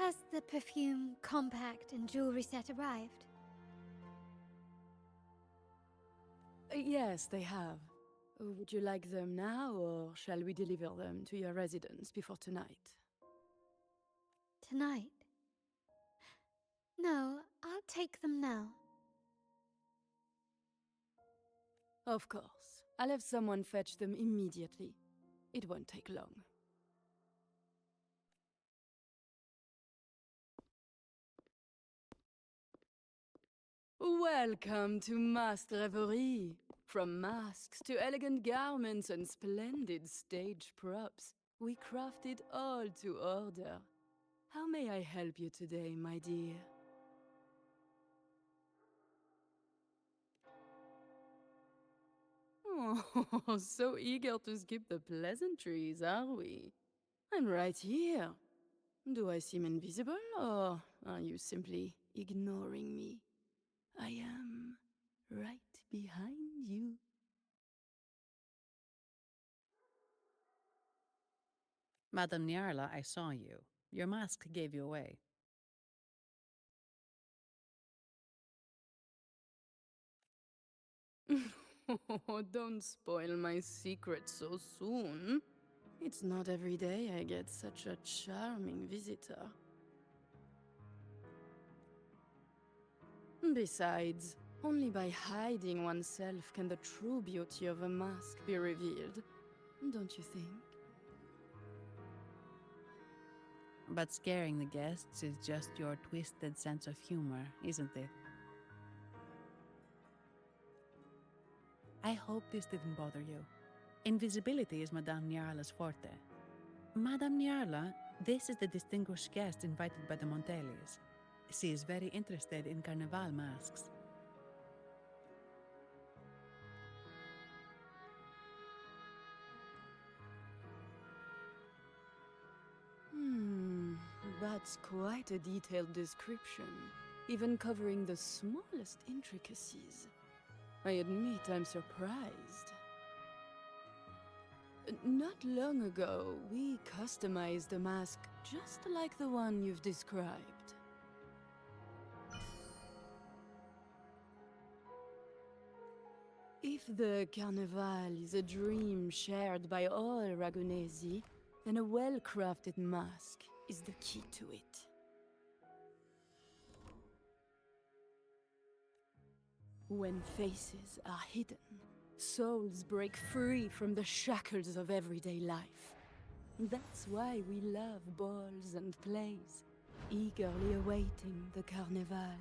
Has the perfume, compact, and jewelry set arrived? Yes, they have. Would you like them now, or shall we deliver them to your residence before tonight? Tonight? No, I'll take them now. Of course. I'll have someone fetch them immediately. It won't take long. Welcome to Masked Reverie. From masks to elegant garments and splendid stage props, we craft it all to order. How may I help you today, my dear? Oh, so eager to skip the pleasantries, are we? I'm right here. Do I seem invisible, or are you simply ignoring me? I am right behind you. Madame Nyarla, I saw you. Your mask gave you away. Oh, don't spoil my secret so soon. It's not every day I get such a charming visitor. Besides, only by hiding oneself can the true beauty of a mask be revealed, don't you think? But scaring the guests is just your twisted sense of humor, isn't it? I hope this didn't bother you. Invisibility is Madame Nyarla's forte. Madame Nyarla, this is the distinguished guest invited by the Montelis. She is very interested in carnival masks. That's quite a detailed description, even covering the smallest intricacies. I admit I'm surprised. Not long ago, we customized a mask just like the one you've described. If the Carnival is a dream shared by all Ragunesi, then a well-crafted mask is the key to it. When faces are hidden, souls break free from the shackles of everyday life. That's why we love balls and plays, eagerly awaiting the Carnival.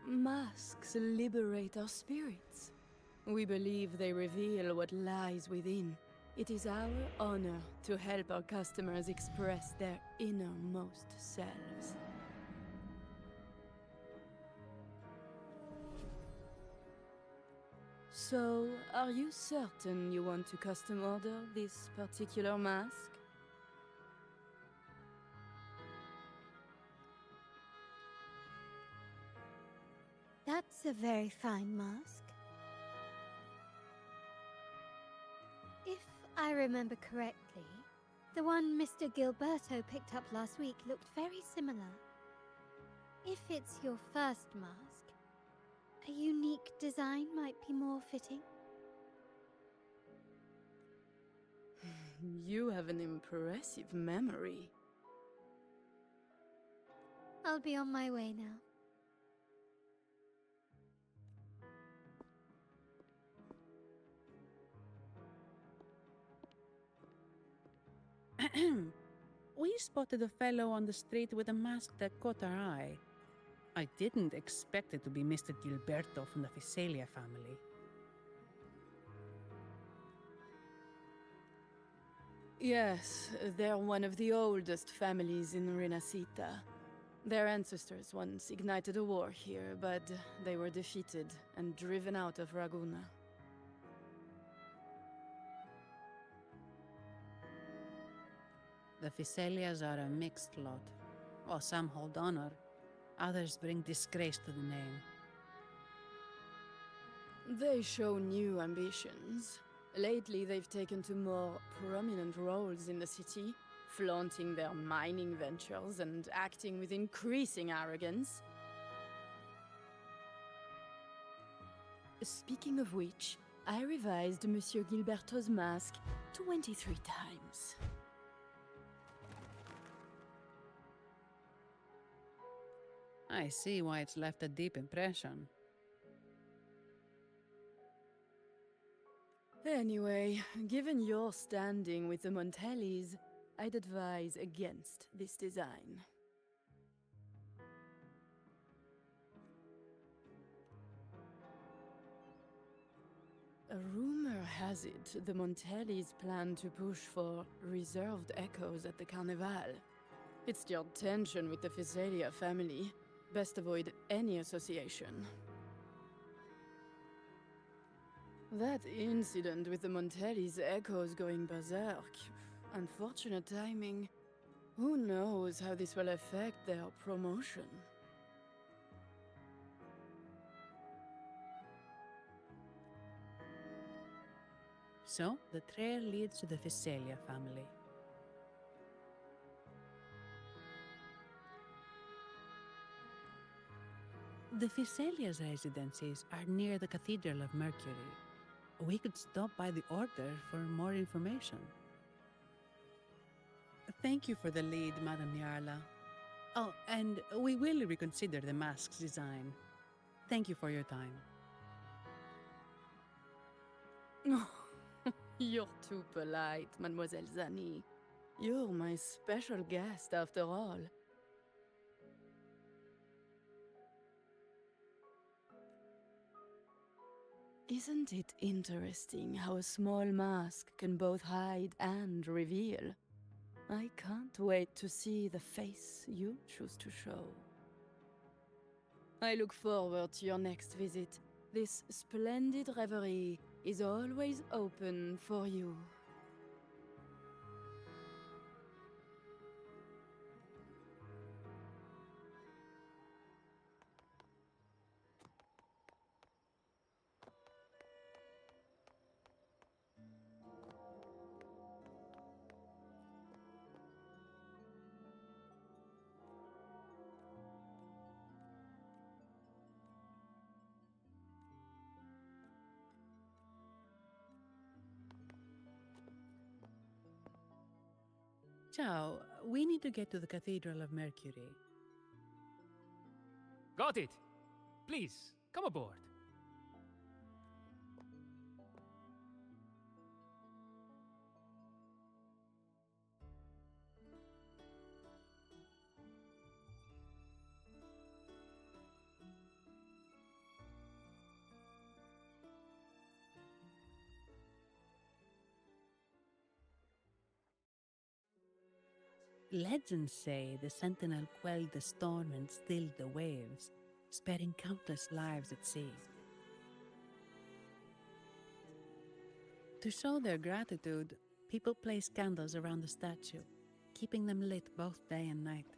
Masks liberate our spirits. We believe they reveal what lies within. It is our honor to help our customers express their innermost selves. So, are you certain you want to custom order this particular mask? That's a very fine mask. If I remember correctly, the one Mr. Gilberto picked up last week looked very similar. If it's your first mask, a unique design might be more fitting. You have an impressive memory. I'll be on my way now. We spotted a fellow on the street with a mask that caught our eye. I didn't expect it to be Mr. Gilberto from the Fiselia family. Yes, they're one of the oldest families in Renacita. Their ancestors once ignited a war here, but they were defeated and driven out of Raguna. The Fiselias are a mixed lot. While some hold honor, others bring disgrace to the name. They show new ambitions. Lately, they've taken to more prominent roles in the city, flaunting their mining ventures and acting with increasing arrogance. Speaking of which, I revised Monsieur Gilberto's mask 23 times. I see why it's left a deep impression. Anyway, given your standing with the Montellis, I'd advise against this design. A rumor has it the Montellis plan to push for reserved echoes at the Carnival. It's stirred tension with the Fizelia family. Best avoid any association. That incident with the Montellis' echoes going berserk. Unfortunate timing. Who knows how this will affect their promotion? So, the trail leads to the Fizelia family. The Fizelia's residencies are near the Cathedral of Mercury. We could stop by the order for more information. Thank you for the lead, Madame Nyarla. Oh, and we will reconsider the mask's design. Thank you for your time. You're too polite, Mademoiselle Zani. You're my special guest after all. Isn't it interesting how a small mask can both hide and reveal? I can't wait to see the face you choose to show. I look forward to your next visit. This splendid reverie is always open for you. Ciao, we need to get to the Cathedral of Mercury. Got it! Please, come aboard. Legends say the sentinel quelled the storm and stilled the waves, sparing countless lives at sea. To show their gratitude, people place candles around the statue, keeping them lit both day and night.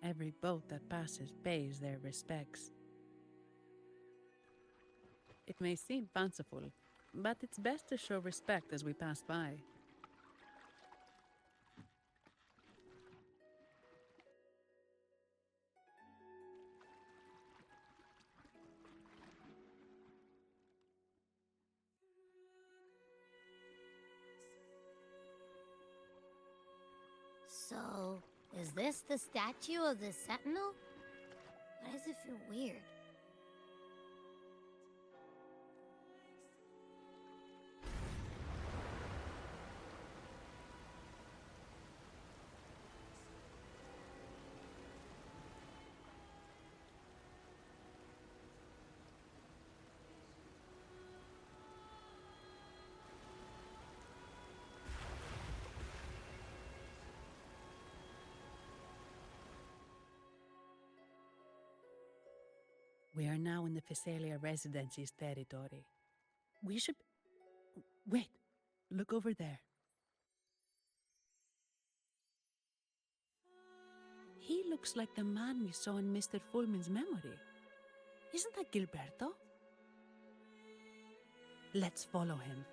Every boat that passes pays their respects. It may seem fanciful, but it's best to show respect as we pass by. So, is this the statue of the Sentinel? Why does it feel weird? We are now in the Fizelia Residency's territory. We should... Wait, look over there. He looks like the man we saw in Mr. Fulmin's memory. Isn't that Gilberto? Let's follow him.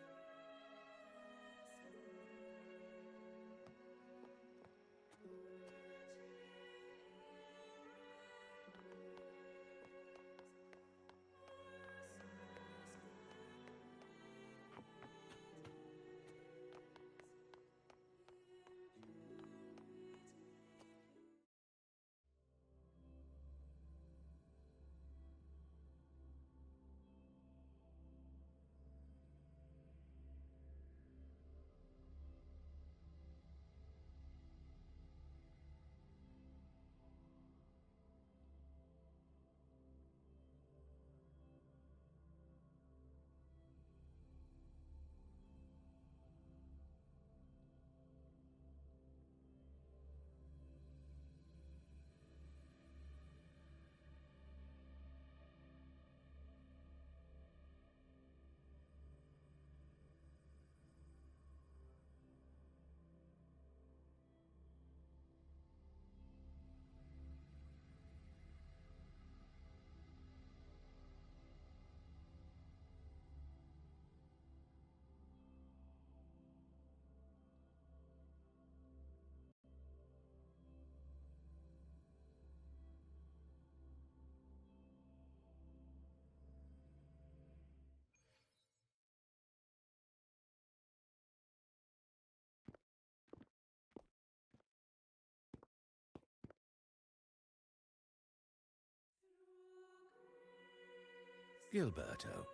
Gilberto,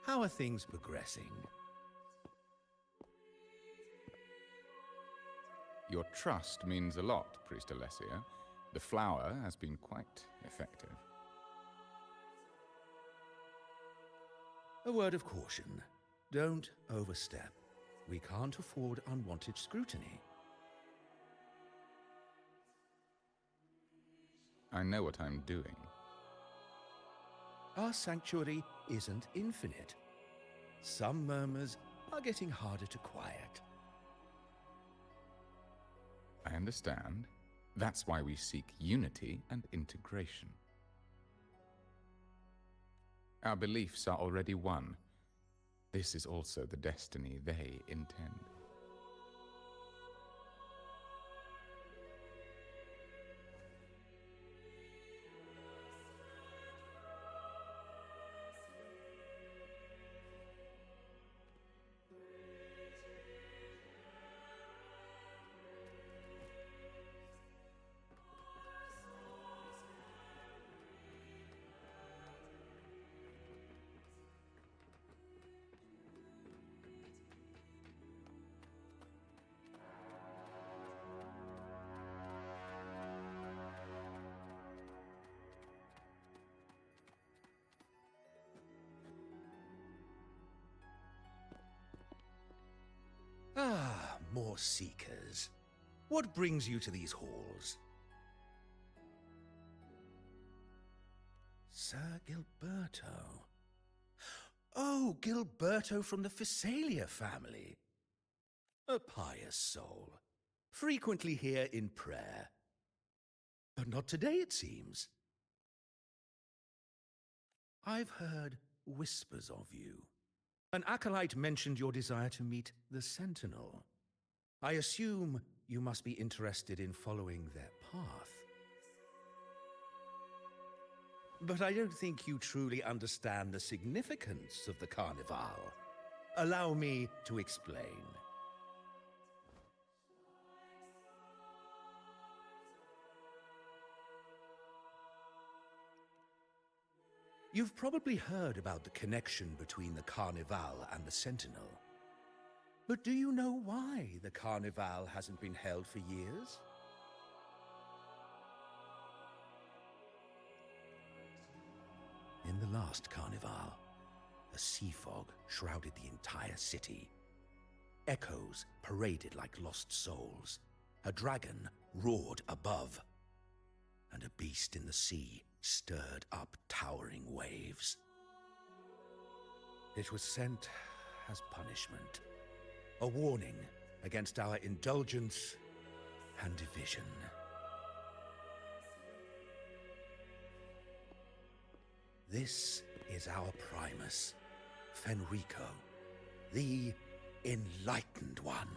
how are things progressing? Your trust means a lot, Priest Alessio. The flower has been quite effective. A word of caution. Don't overstep. We can't afford unwanted scrutiny. I know what I'm doing. Our sanctuary isn't infinite. Some murmurs are getting harder to quiet. I understand. That's why we seek unity and integration. Our beliefs are already one. This is also the destiny they intend. Ah, more seekers. What brings you to these halls? Sir Gilberto. Oh, Gilberto from the Phasalia family. A pious soul. Frequently here in prayer. But not today, it seems. I've heard whispers of you. An acolyte mentioned your desire to meet the Sentinel. I assume you must be interested in following their path. But I don't think you truly understand the significance of the Carnival. Allow me to explain. You've probably heard about the connection between the Carnival and the Sentinel. But do you know why the Carnival hasn't been held for years? In the last Carnival, a sea fog shrouded the entire city. Echoes paraded like lost souls. A dragon roared above. And a beast in the sea stirred up towering waves. It was sent as punishment, a warning against our indulgence and division. This is our Primus, Fenrico, the Enlightened One.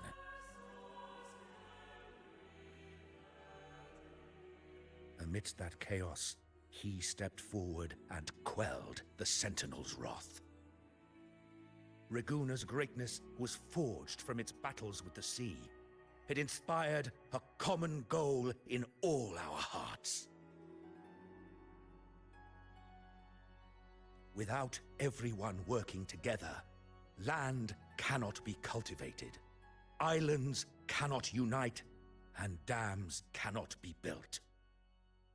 Amidst that chaos, he stepped forward and quelled the Sentinel's wrath. Raguna's greatness was forged from its battles with the sea. It inspired a common goal in all our hearts. Without everyone working together, land cannot be cultivated, islands cannot unite, and dams cannot be built.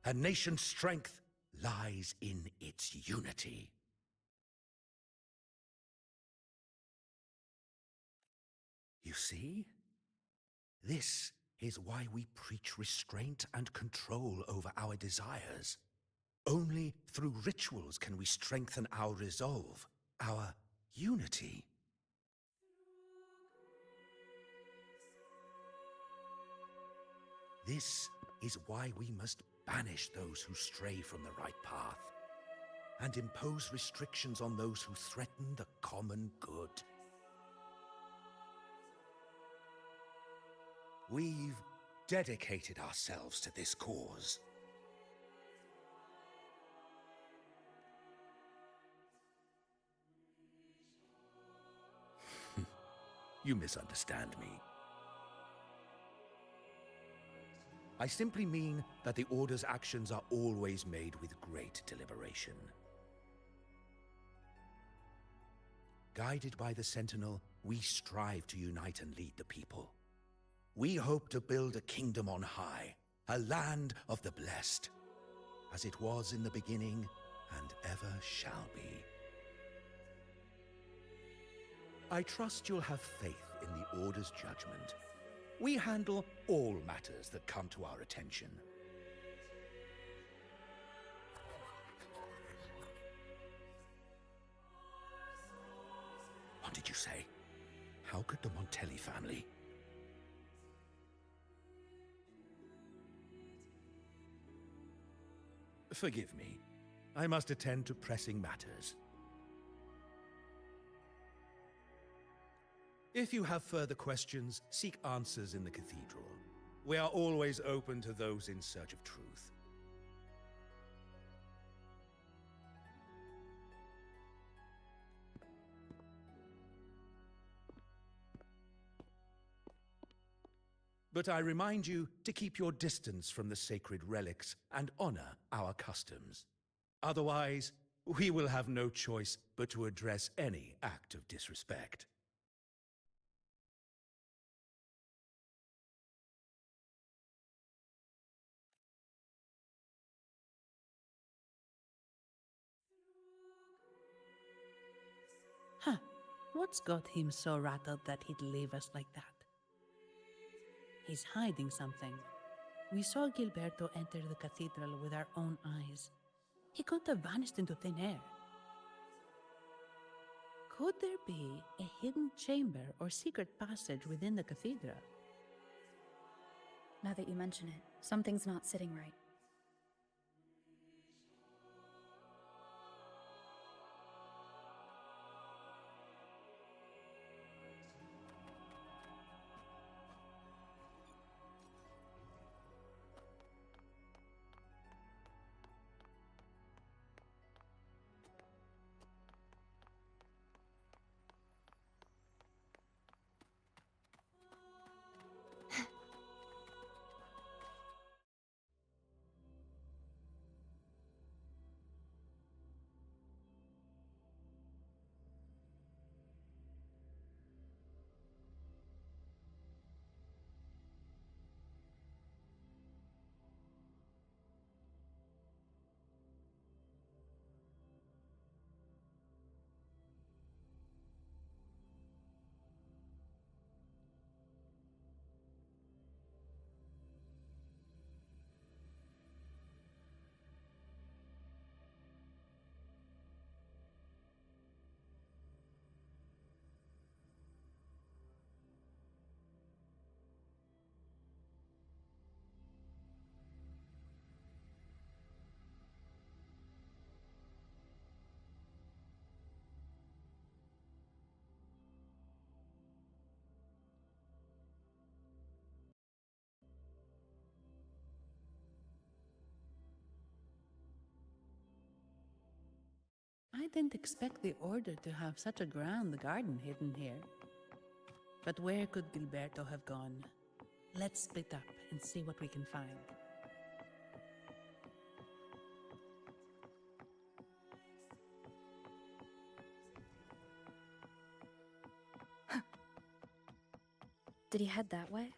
A nation's strength lies in its unity. You see? This is why we preach restraint and control over our desires. Only through rituals can we strengthen our resolve, our unity. This is why we must banish those who stray from the right path and impose restrictions on those who threaten the common good. We've dedicated ourselves to this cause. You misunderstand me. I simply mean that the Order's actions are always made with great deliberation. Guided by the Sentinel, we strive to unite and lead the people. We hope to build a kingdom on high, a land of the blessed, as it was in the beginning and ever shall be. I trust you'll have faith in the Order's judgment. We handle all matters that come to our attention. What did you say? How could the Montelli family? Forgive me. I must attend to pressing matters. If you have further questions, seek answers in the cathedral. We are always open to those in search of truth. But I remind you to keep your distance from the sacred relics and honor our customs. Otherwise, we will have no choice but to address any act of disrespect. Huh. What's got him so rattled that he'd leave us like that? He's hiding something. We saw Gilberto enter the cathedral with our own eyes. He couldn't have vanished into thin air. Could there be a hidden chamber or secret passage within the cathedral? Now that you mention it, something's not sitting right. I didn't expect the Order to have such a grand garden hidden here. But where could Gilberto have gone? Let's split up and see what we can find. Did he head that way?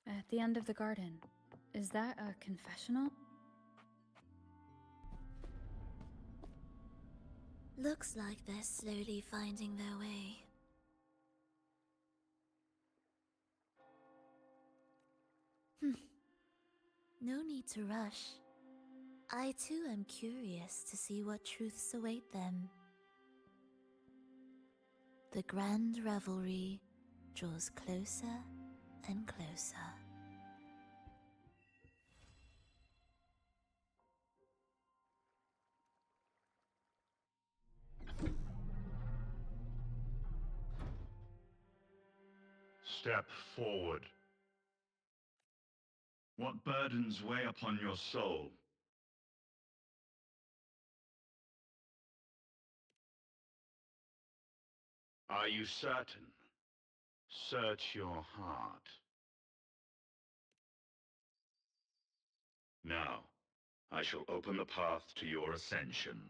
At the end of the garden. Is that a confessional? Looks like they're slowly finding their way. No need to rush. I too am curious to see what truths await them. The grand revelry draws closer and closer. Step forward. What burdens weigh upon your soul? Are you certain? Search your heart. Now, I shall open the path to your ascension.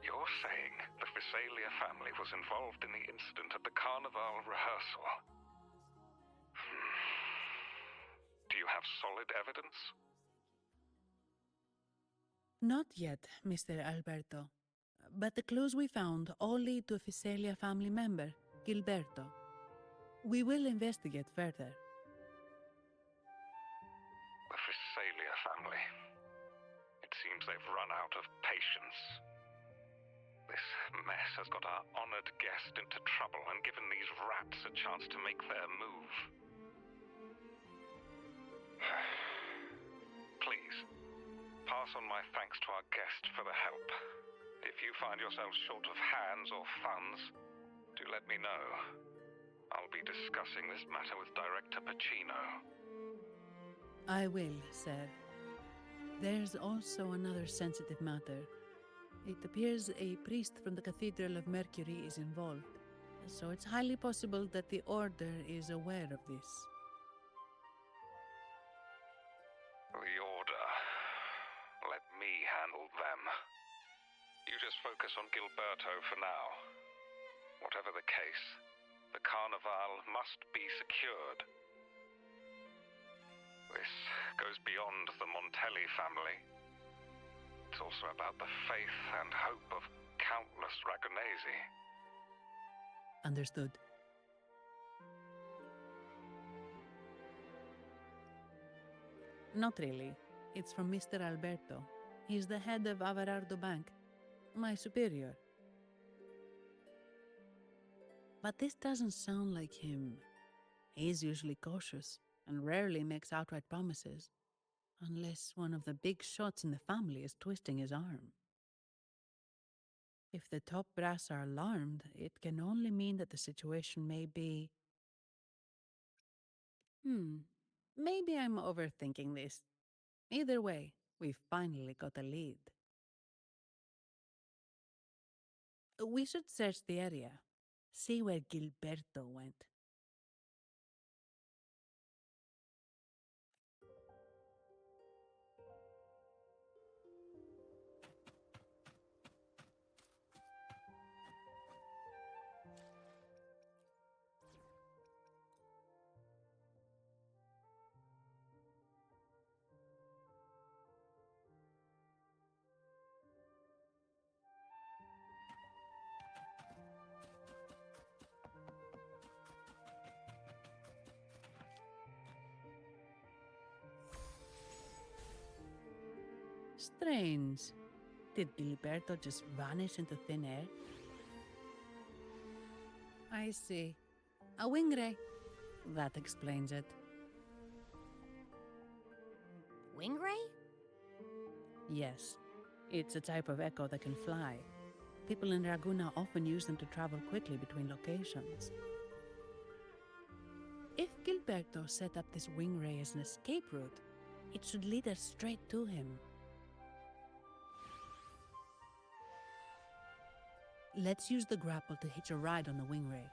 You're saying the Visalia family was involved in the incident at the Carnival rehearsal? Do you have solid evidence? Not yet, Mr. Alberto. But the clues we found all lead to a Visalia family member, Gilberto. We will investigate further. The Visalia family. It seems they've run out of patience. This mess has got our honored guest into trouble and given these rats a chance to make their move. Please, pass on my thanks to our guest for the help. If you find yourself short of hands or funds, do let me know. I'll be discussing this matter with Director Pacino. I will, sir. There's also another sensitive matter. It appears a priest from the Cathedral of Mercury is involved, so it's highly possible that the Order is aware of this. The Order. Let me handle them. You just focus on Gilberto for now. Whatever the case, the Carnival must be secured. This goes beyond the Montelli family. It's also about the faith and hope of countless Ragonesi. Understood. Not really. It's from Mr. Alberto. He's the head of Averardo Bank, my superior. But this doesn't sound like him. He's usually cautious and rarely makes outright promises, unless one of the big shots in the family is twisting his arm. If the top brass are alarmed, it can only mean that the situation may be... Maybe I'm overthinking this. Either way, we've finally got a lead. We should search the area, see where Gilberto went. Strange. Did Gilberto just vanish into thin air? I see. A wing ray. That explains it. Wing ray? Yes. It's a type of echo that can fly. People in Raguna often use them to travel quickly between locations. If Gilberto set up this wing ray as an escape route, it should lead us straight to him. Let's use the grapple to hitch a ride on the wing ray.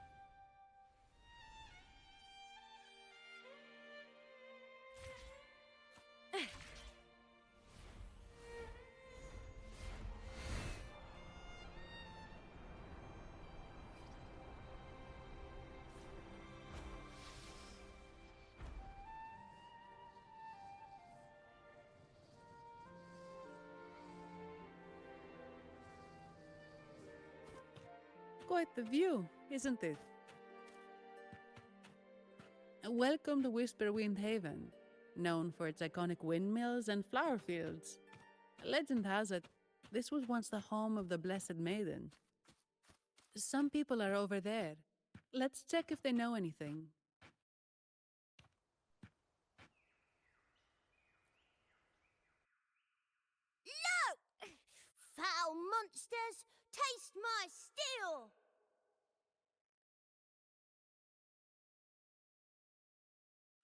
Quite the view, isn't it? Welcome to Whisperwind Haven, known for its iconic windmills and flower fields. Legend has it, this was once the home of the Blessed Maiden. Some people are over there. Let's check if they know anything. No! Foul monsters, taste my steel!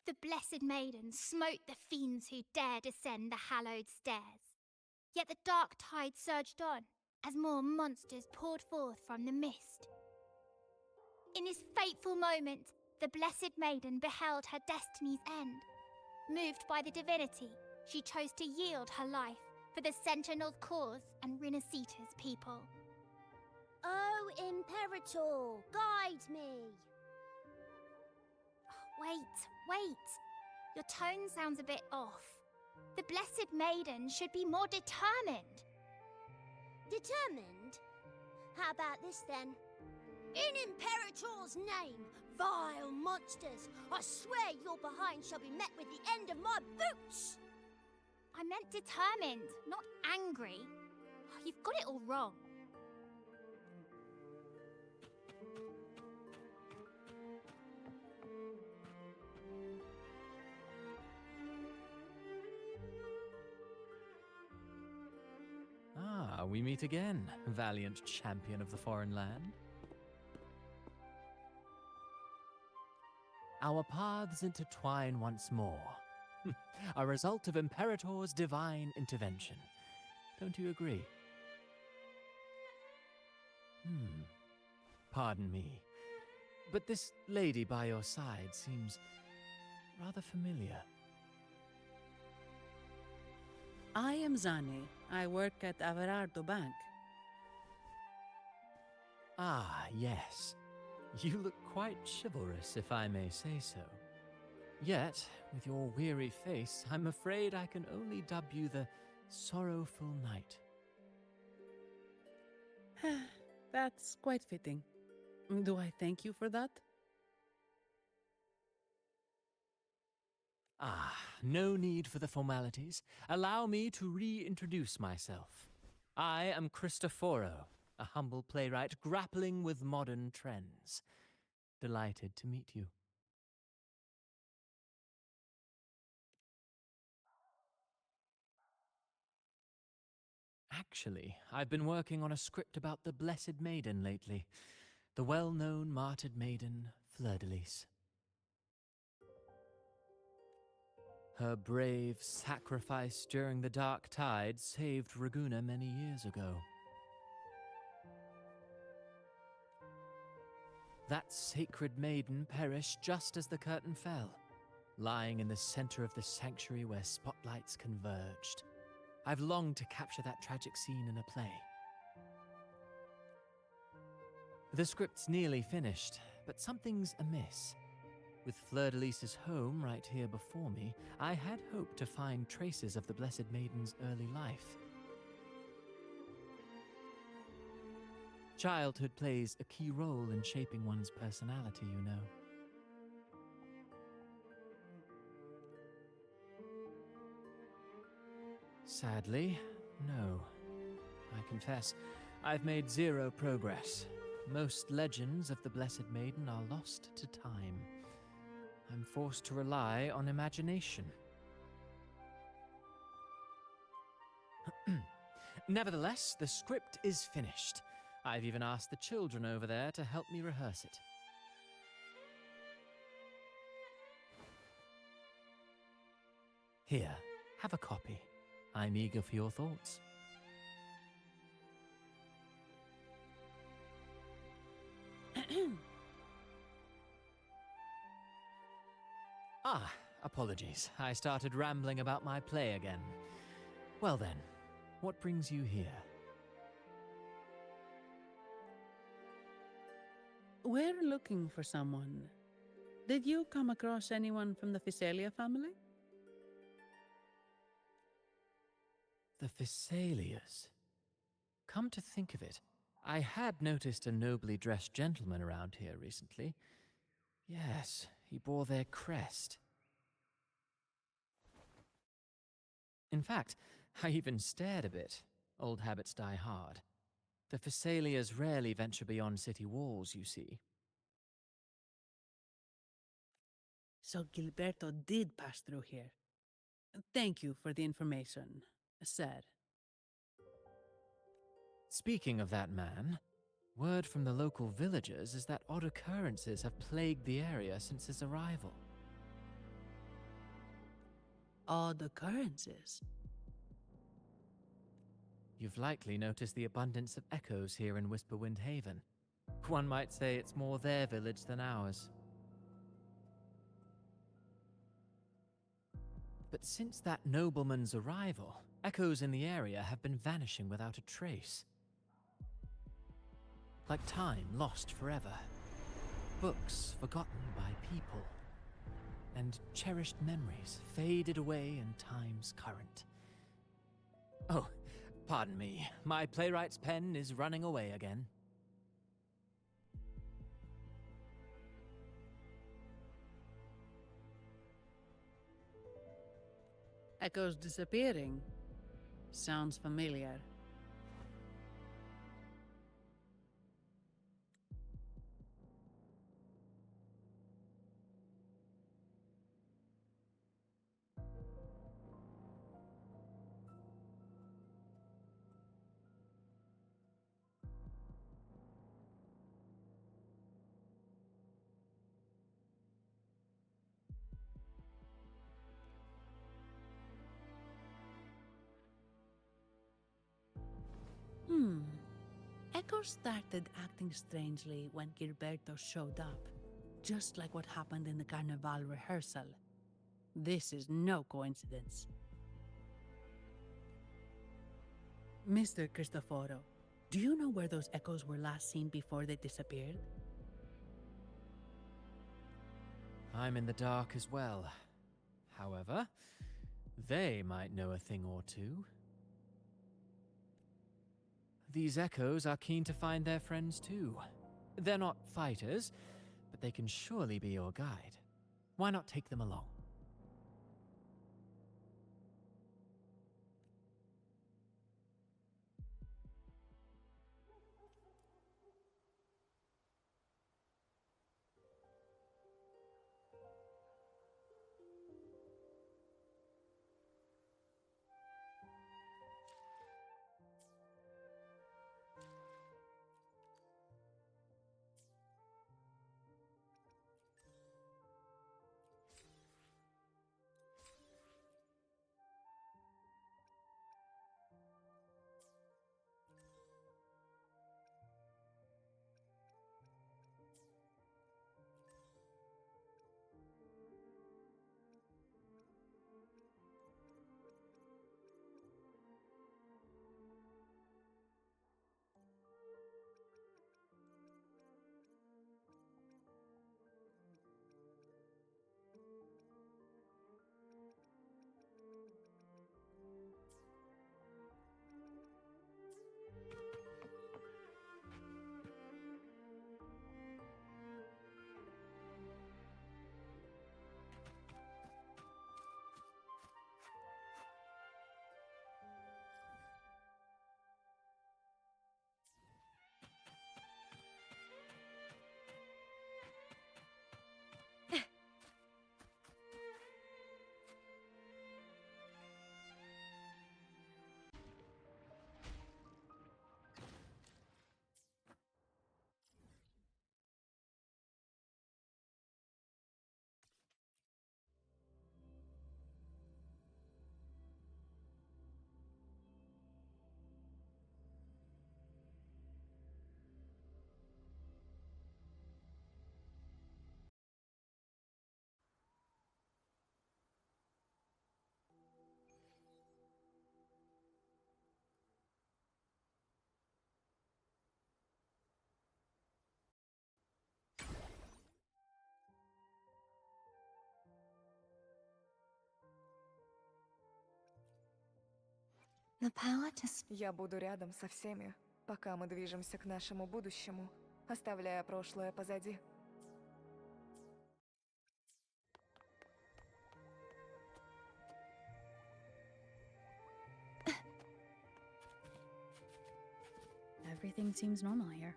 The Blessed Maiden smote the fiends who dare descend the hallowed stairs. Yet the dark tide surged on as more monsters poured forth from the mist. In this fateful moment, the Blessed Maiden beheld her destiny's end. Moved by the divinity, she chose to yield her life for the Sentinel's cause and Rinasita's people. Oh, Imperator, guide me! Wait. Your tone sounds a bit off. The Blessed Maiden should be more determined. Determined? How about this then? In Imperator's name, vile monsters, I swear your behind shall be met with the end of my boots! I meant determined, not angry. You've got it all wrong. Ah, we meet again, valiant champion of the foreign land. Our paths intertwine once more. A result of Imperator's divine intervention. Don't you agree? Pardon me, but this lady by your side seems rather familiar. I am Zani. I work at Averardo Bank. Ah, yes. You look quite chivalrous, if I may say so. Yet, with your weary face, I'm afraid I can only dub you the Sorrowful Knight. That's quite fitting. Do I thank you for that? Ah, no need for the formalities. Allow me to reintroduce myself. I am Cristoforo, a humble playwright grappling with modern trends. Delighted to meet you. Actually, I've been working on a script about the Blessed Maiden lately. The well-known martyred maiden, Fleur-de-Lis. Her brave sacrifice during the Dark Tide saved Raguna many years ago. That sacred maiden perished just as the curtain fell, lying in the center of the sanctuary where spotlights converged. I've longed to capture that tragic scene in a play. The script's nearly finished, but something's amiss. With Fleur-de-Lis's home right here before me, I had hoped to find traces of the Blessed Maiden's early life. Childhood plays a key role in shaping one's personality, you know. Sadly, no. I confess, I've made zero progress. Most legends of the Blessed Maiden are lost to time. I'm forced to rely on imagination. Nevertheless, the script is finished. I've even asked the children over there to help me rehearse it. Here, have a copy. I'm eager for your thoughts. Apologies. I started rambling about my play again. Well then, what brings you here? We're looking for someone. Did you come across anyone from the Physalia family? The Physalias. Come to think of it, I had noticed a nobly dressed gentleman around here recently. Yes, he bore their crest. In fact, I even stared a bit. Old habits die hard. The Physalias rarely venture beyond city walls, you see. So Gilberto did pass through here. Thank you for the information, sir. Speaking of that man, word from the local villagers is that odd occurrences have plagued the area since his arrival. Odd occurrences? You've likely noticed the abundance of echoes here in Whisperwind Haven. One might say it's more their village than ours. But since that nobleman's arrival, echoes in the area have been vanishing without a trace. Like time lost forever. Books forgotten by people. And cherished memories faded away in time's current. Oh, pardon me. My playwright's pen is running away again. Echoes disappearing. Sounds familiar. Echo started acting strangely when Gilberto showed up, just like what happened in the Carnival rehearsal. This is no coincidence. Mr. Cristoforo, do you know where those echoes were last seen before they disappeared? I'm in the dark as well. However, they might know a thing or two. These echoes are keen to find their friends too. They're not fighters, but they can surely be your guide. Why not take them along? The power to Я буду рядом со всеми, пока мы движемся к нашему будущему, оставляя прошлое позади. Everything seems normal here.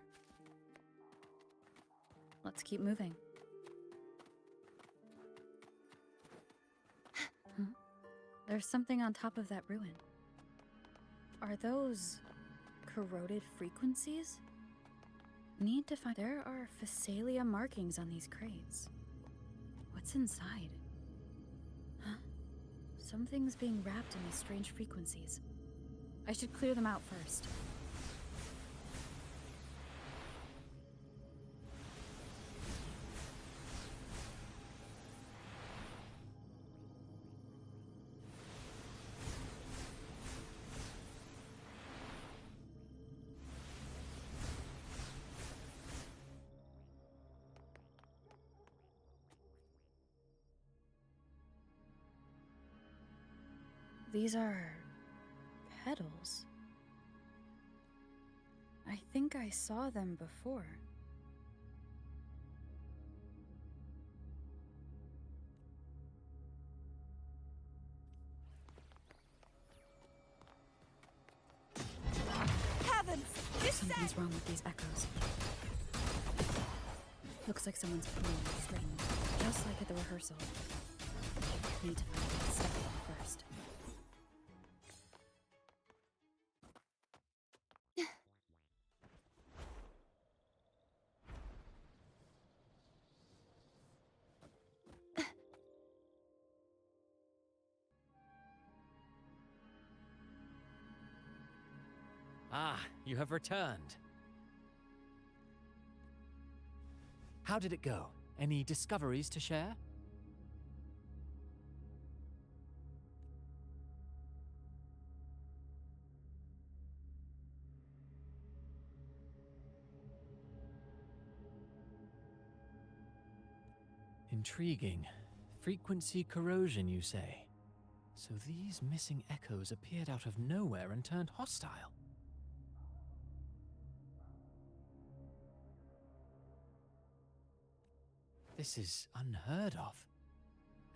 Let's keep moving. Huh? There's something on top of that ruin. Are those corroded frequencies? Need to find. There are Phasalia markings on these crates. What's inside? Huh? Something's being wrapped in these strange frequencies. I should clear them out first. These are petals. I think I saw them before. Heavens! Something's wrong with these echoes. Looks like someone's pulling the string, just like at the rehearsal. Need to find the second one first. Ah, you have returned. How did it go? Any discoveries to share? Intriguing. Frequency corrosion, you say? So these missing echoes appeared out of nowhere and turned hostile. This is unheard of.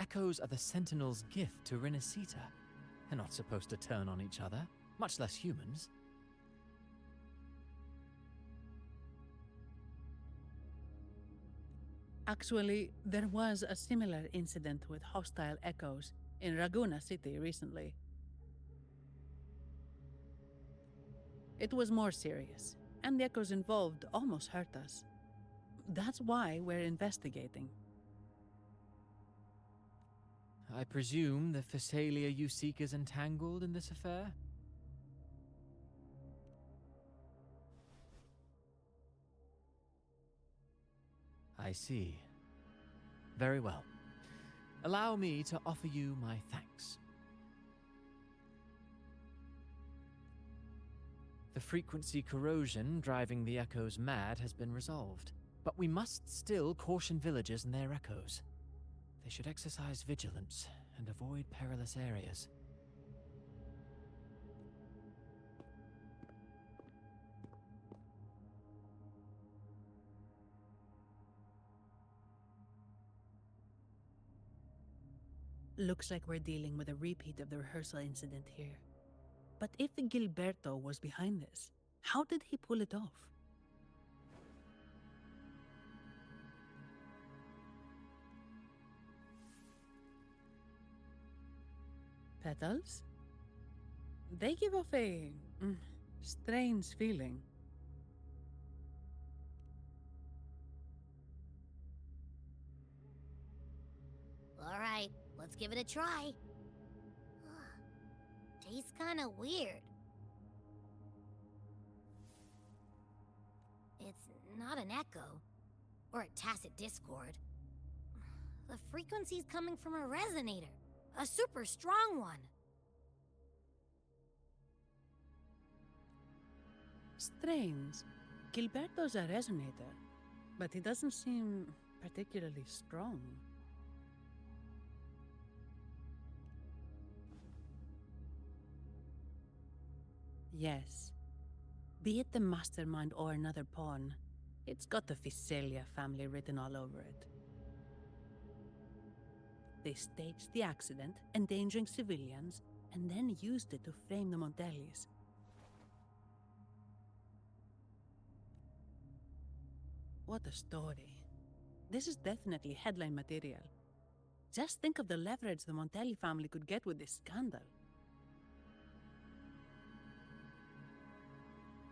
Echoes are the Sentinel's gift to Renacita. They're not supposed to turn on each other, much less humans. Actually, there was a similar incident with hostile echoes in Raguna City recently. It was more serious, and the echoes involved almost hurt us. That's why we're investigating. I presume the Phasalia you seek is entangled in this affair? I see. Very well. Allow me to offer you my thanks. The frequency corrosion driving the echoes mad has been resolved, but we must still caution villagers and their echoes. They should exercise vigilance and avoid perilous areas. Looks like we're dealing with a repeat of the rehearsal incident here. But if Gilberto was behind this, how did he pull it off? Petals? They give off a strange feeling. All right, let's give it a try. Tastes kind of weird. It's not an echo or a tacit discord. The frequency's coming from a resonator, a super strong one. Strange. Gilberto's a resonator, but he doesn't seem particularly strong. Yes. Be it the mastermind or another pawn, it's got the Phasalia family written all over it. They staged the accident, endangering civilians, and then used it to frame the Montellis. What a story. This is definitely headline material. Just think of the leverage the Montelli family could get with this scandal.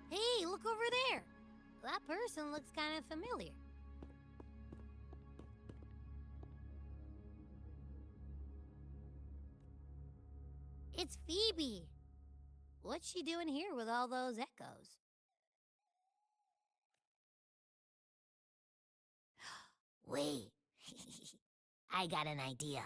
Hey, look over there! That person looks kind of familiar. It's Phoebe! What's she doing here with all those echoes? Wait, I got an idea.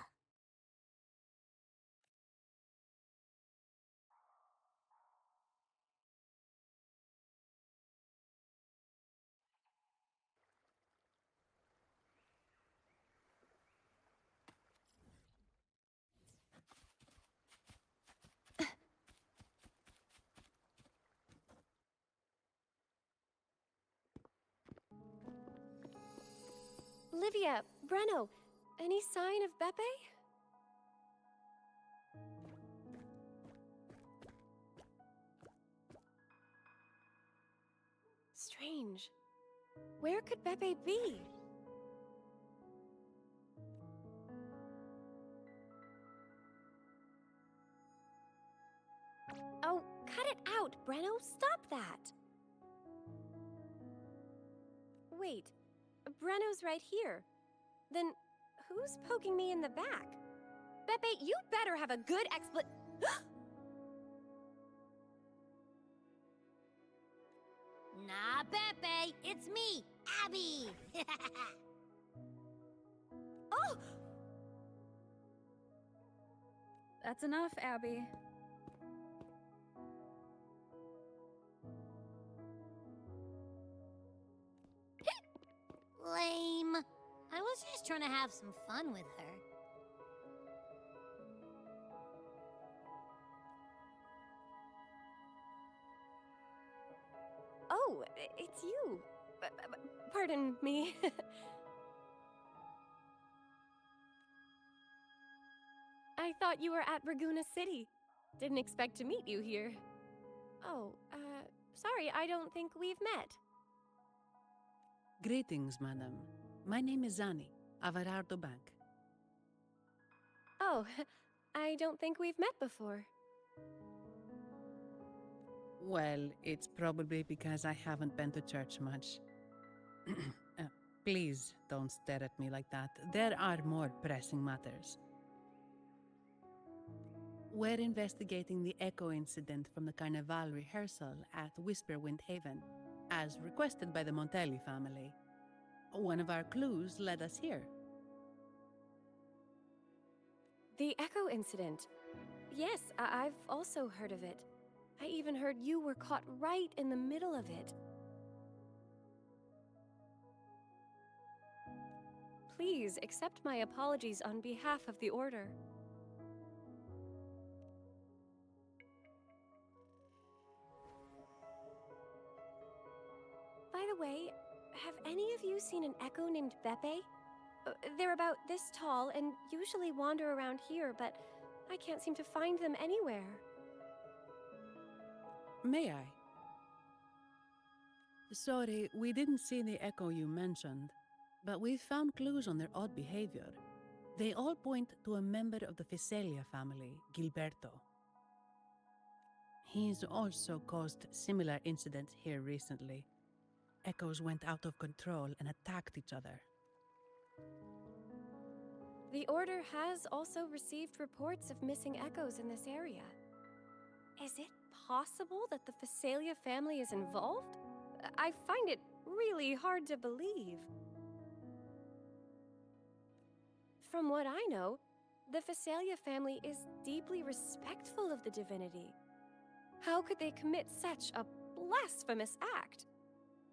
Livia, Breno, any sign of Beppe? Strange. Where could Beppe be? Oh, cut it out, Breno! Stop that! Wait. Breno's right here. Then who's poking me in the back? Beppe, you better have a good Nah, Beppe, it's me, Abby! Oh! That's enough, Abby. Lame. I was was just trying to have some fun with her. Oh, it's you. Pardon me. I thought you were at Raguna City. Didn't expect to meet you here. Oh, sorry, I don't think we've met. Greetings, madam. My name is Zani, Avarardo Bank. Oh, I don't think we've met before. Well, it's probably because I haven't been to church much. Please don't stare at me like that. There are more pressing matters. We're investigating the echo incident from the Carnival rehearsal at Whisperwind Haven, as requested by the Montelli family. One of our clues led us here. The echo incident. Yes, I've also heard of it. I even heard you were caught right in the middle of it. Please accept my apologies on behalf of the Order. By the way, have any of you seen an echo named Beppe? They're about this tall and usually wander around here, but I can't seem to find them anywhere. May I? Sorry, we didn't see the echo you mentioned, but we've found clues on their odd behavior. They all point to a member of the Fiselia family, Gilberto. He's also caused similar incidents here recently. Echoes went out of control and attacked each other. The Order has also received reports of missing echoes in this area. Is it possible that the Fiselia family is involved? I find it really hard to believe. From what I know, the Fiselia family is deeply respectful of the divinity. How could they commit such a blasphemous act?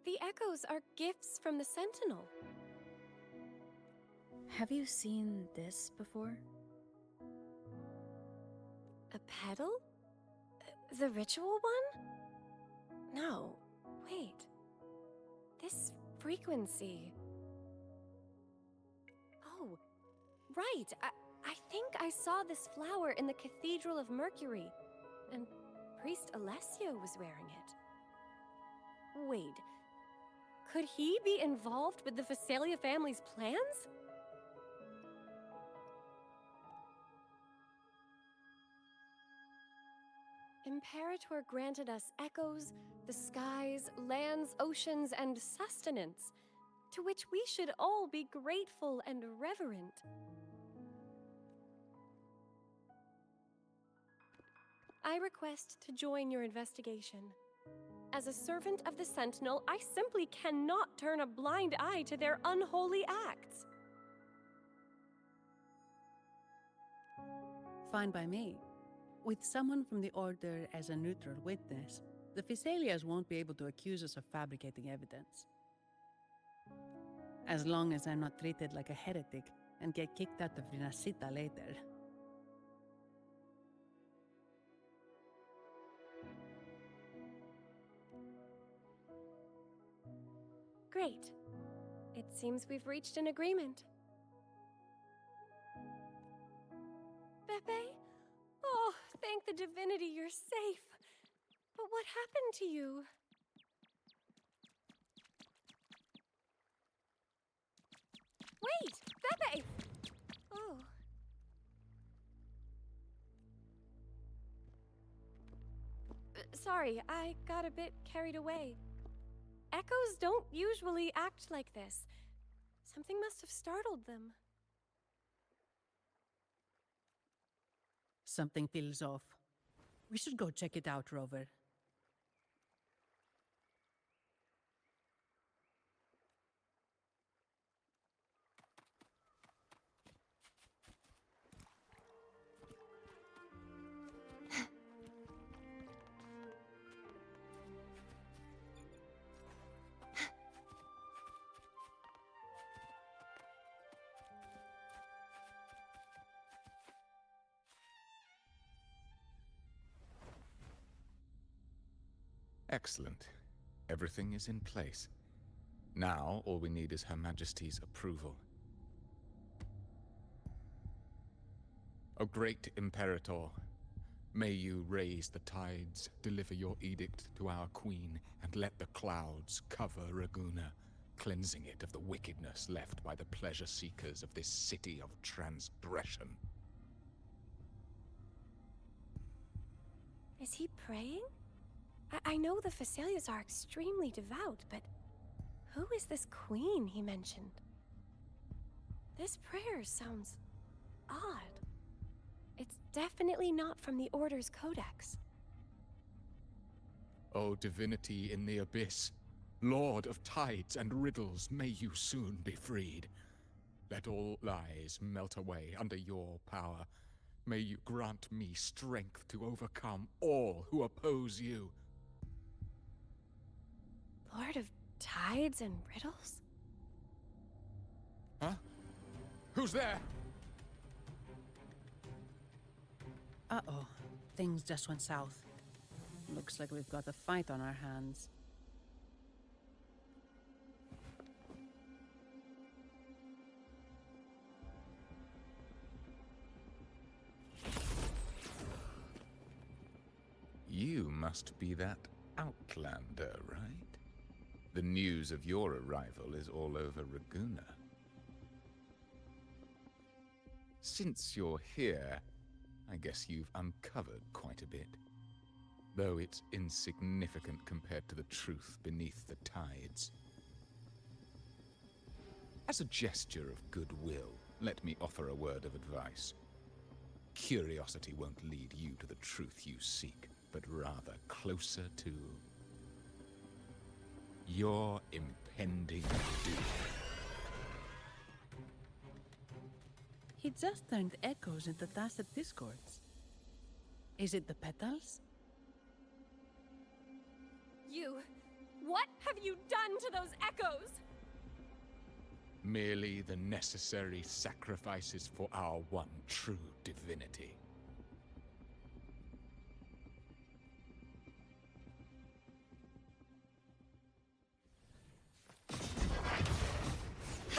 The echoes are gifts from the Sentinel. Have you seen this before? A pedal? The ritual one? No, wait. This frequency. Oh, right. I think I saw this flower in the Cathedral of Mercury, and Priest Alessio was wearing it. Wait, could he be involved with the Fiselia family's plans? Imperator granted us echoes, the skies, lands, oceans, and sustenance, to which we should all be grateful and reverent. I request to join your investigation. As a servant of the Sentinel, I simply cannot turn a blind eye to their unholy acts. Fine by me. With someone from the Order as a neutral witness, the Fiselias won't be able to accuse us of fabricating evidence. As long as I'm not treated like a heretic and get kicked out of Rinascita later. Great. It seems we've reached an agreement. Beppe? Oh, thank the divinity you're safe. But what happened to you? Wait! Beppe! Oh. Sorry, I got a bit carried away. Echoes don't usually act like this. Something must have startled them. Something feels off. We should go check it out, Rover. Excellent. Everything is in place. Now, all we need is Her Majesty's approval. O great Imperator, may you raise the tides, deliver your edict to our queen, and let the clouds cover Raguna, cleansing it of the wickedness left by the pleasure-seekers of this city of transgression. Is he praying? I know the Phasalias are extremely devout, but who is this queen he mentioned? This prayer sounds odd. It's definitely not from the Order's codex. O divinity in the abyss, Lord of tides and riddles, may you soon be freed. Let all lies melt away under your power. May you grant me strength to overcome all who oppose you. Lord of tides and riddles? Huh? Who's there? Uh-oh. Things just went south. Looks like we've got a fight on our hands. You must be that outlander, right? The news of your arrival is all over Raguna. Since you're here, I guess you've uncovered quite a bit. Though it's insignificant compared to the truth beneath the tides. As a gesture of goodwill, let me offer a word of advice. Curiosity won't lead you to the truth you seek, but rather closer to your impending doom. He just turned echoes into tacit discords. Is it the petals? What have you done to those echoes? Merely the necessary sacrifices for our one true divinity.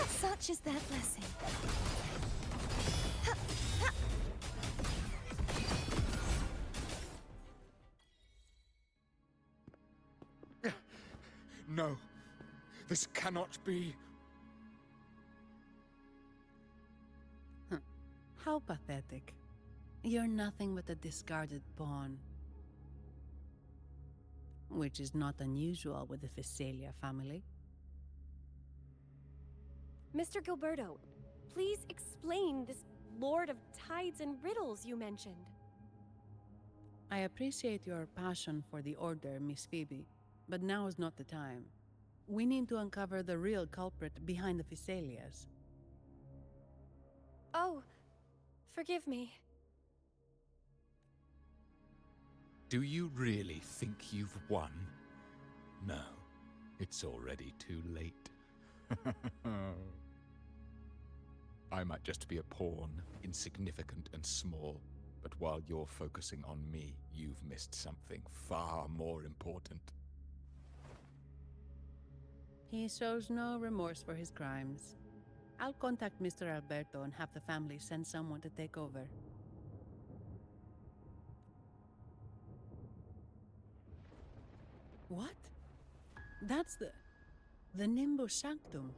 Such is their blessing. No, this cannot be. How pathetic. You're nothing but a discarded pawn. Which is not unusual with the Phasalia family. Mr. Gilberto, please explain this Lord of Tides and Riddles you mentioned. I appreciate your passion for the Order, Miss Phoebe, but now is not the time. We need to uncover the real culprit behind the Phasalias. Oh, forgive me. Do you really think you've won? No, it's already too late. I might just be a pawn, insignificant and small, but while you're focusing on me, you've missed something far more important. He shows no remorse for his crimes. I'll contact Mr. Alberto and have the family send someone to take over. What? That's the Nimbus Sanctum.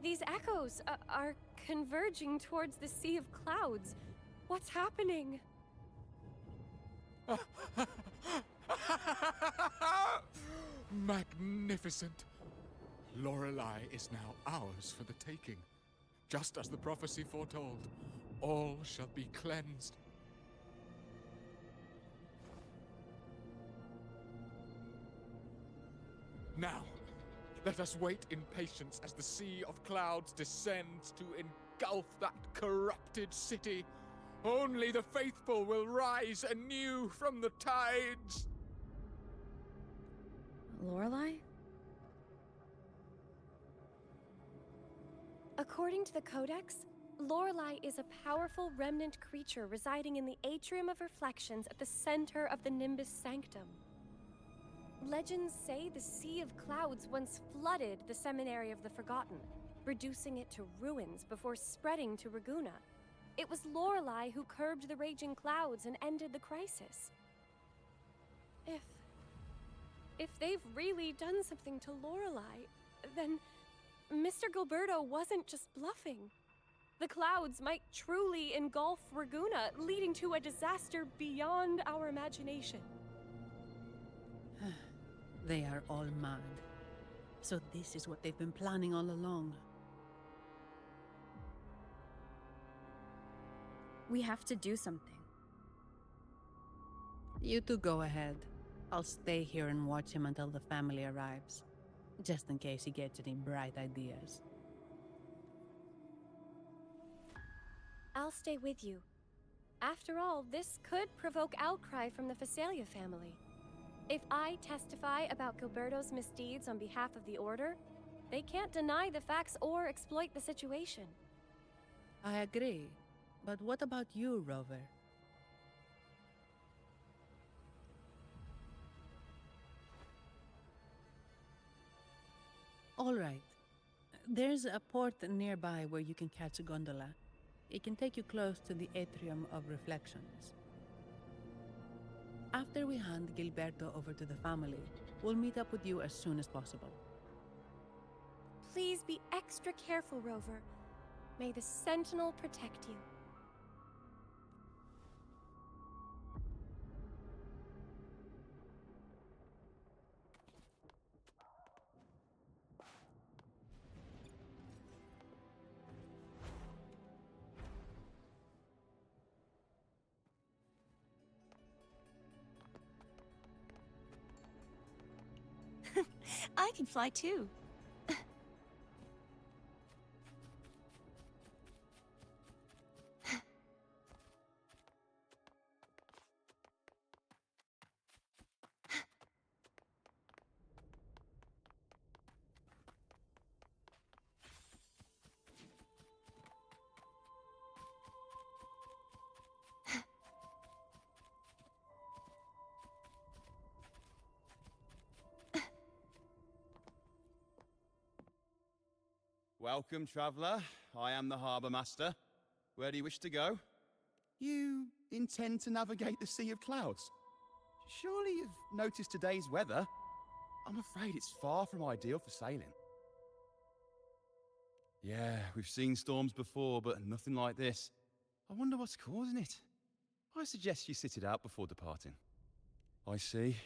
These echoes are converging towards the Sea of Clouds. What's happening? Magnificent! Lorelei is now ours for the taking. Just as the prophecy foretold, all shall be cleansed. Now, let us wait in patience as the Sea of Clouds descends to engulf that corrupted city. Only the faithful will rise anew from the tides. Lorelei? According to the Codex, Lorelei is a powerful remnant creature residing in the atrium of reflections at the center of the Nimbus Sanctum. Legends say the Sea of Clouds once flooded the Seminary of the Forgotten, reducing it to ruins before spreading to Raguna. It was Lorelei who curbed the raging clouds and ended the crisis. If they've really done something to Lorelei, then Mr. Gilberto wasn't just bluffing. The clouds might truly engulf Raguna, leading to a disaster beyond our imagination. They are all mad. So this is what they've been planning all along. We have to do something. You two go ahead. I'll stay here and watch him until the family arrives, just in case he gets any bright ideas. I'll stay with you. After all, this could provoke outcry from the Phasalia family. If I testify about Gilberto's misdeeds on behalf of the Order, they can't deny the facts or exploit the situation. I agree. But what about you, Rover? All right. There's a port nearby where you can catch a gondola. It can take you close to the Atrium of Reflections. After we hand Gilberto over to the family, we'll meet up with you as soon as possible. Please be extra careful, Rover. May the Sentinel protect you. I can fly too. Welcome, traveller. I am the Harbour Master. Where do you wish to go? You intend to navigate the Sea of Clouds? Surely you've noticed today's weather? I'm afraid it's far from ideal for sailing. Yeah, we've seen storms before, but nothing like this. I wonder what's causing it. I suggest you sit it out before departing. I see.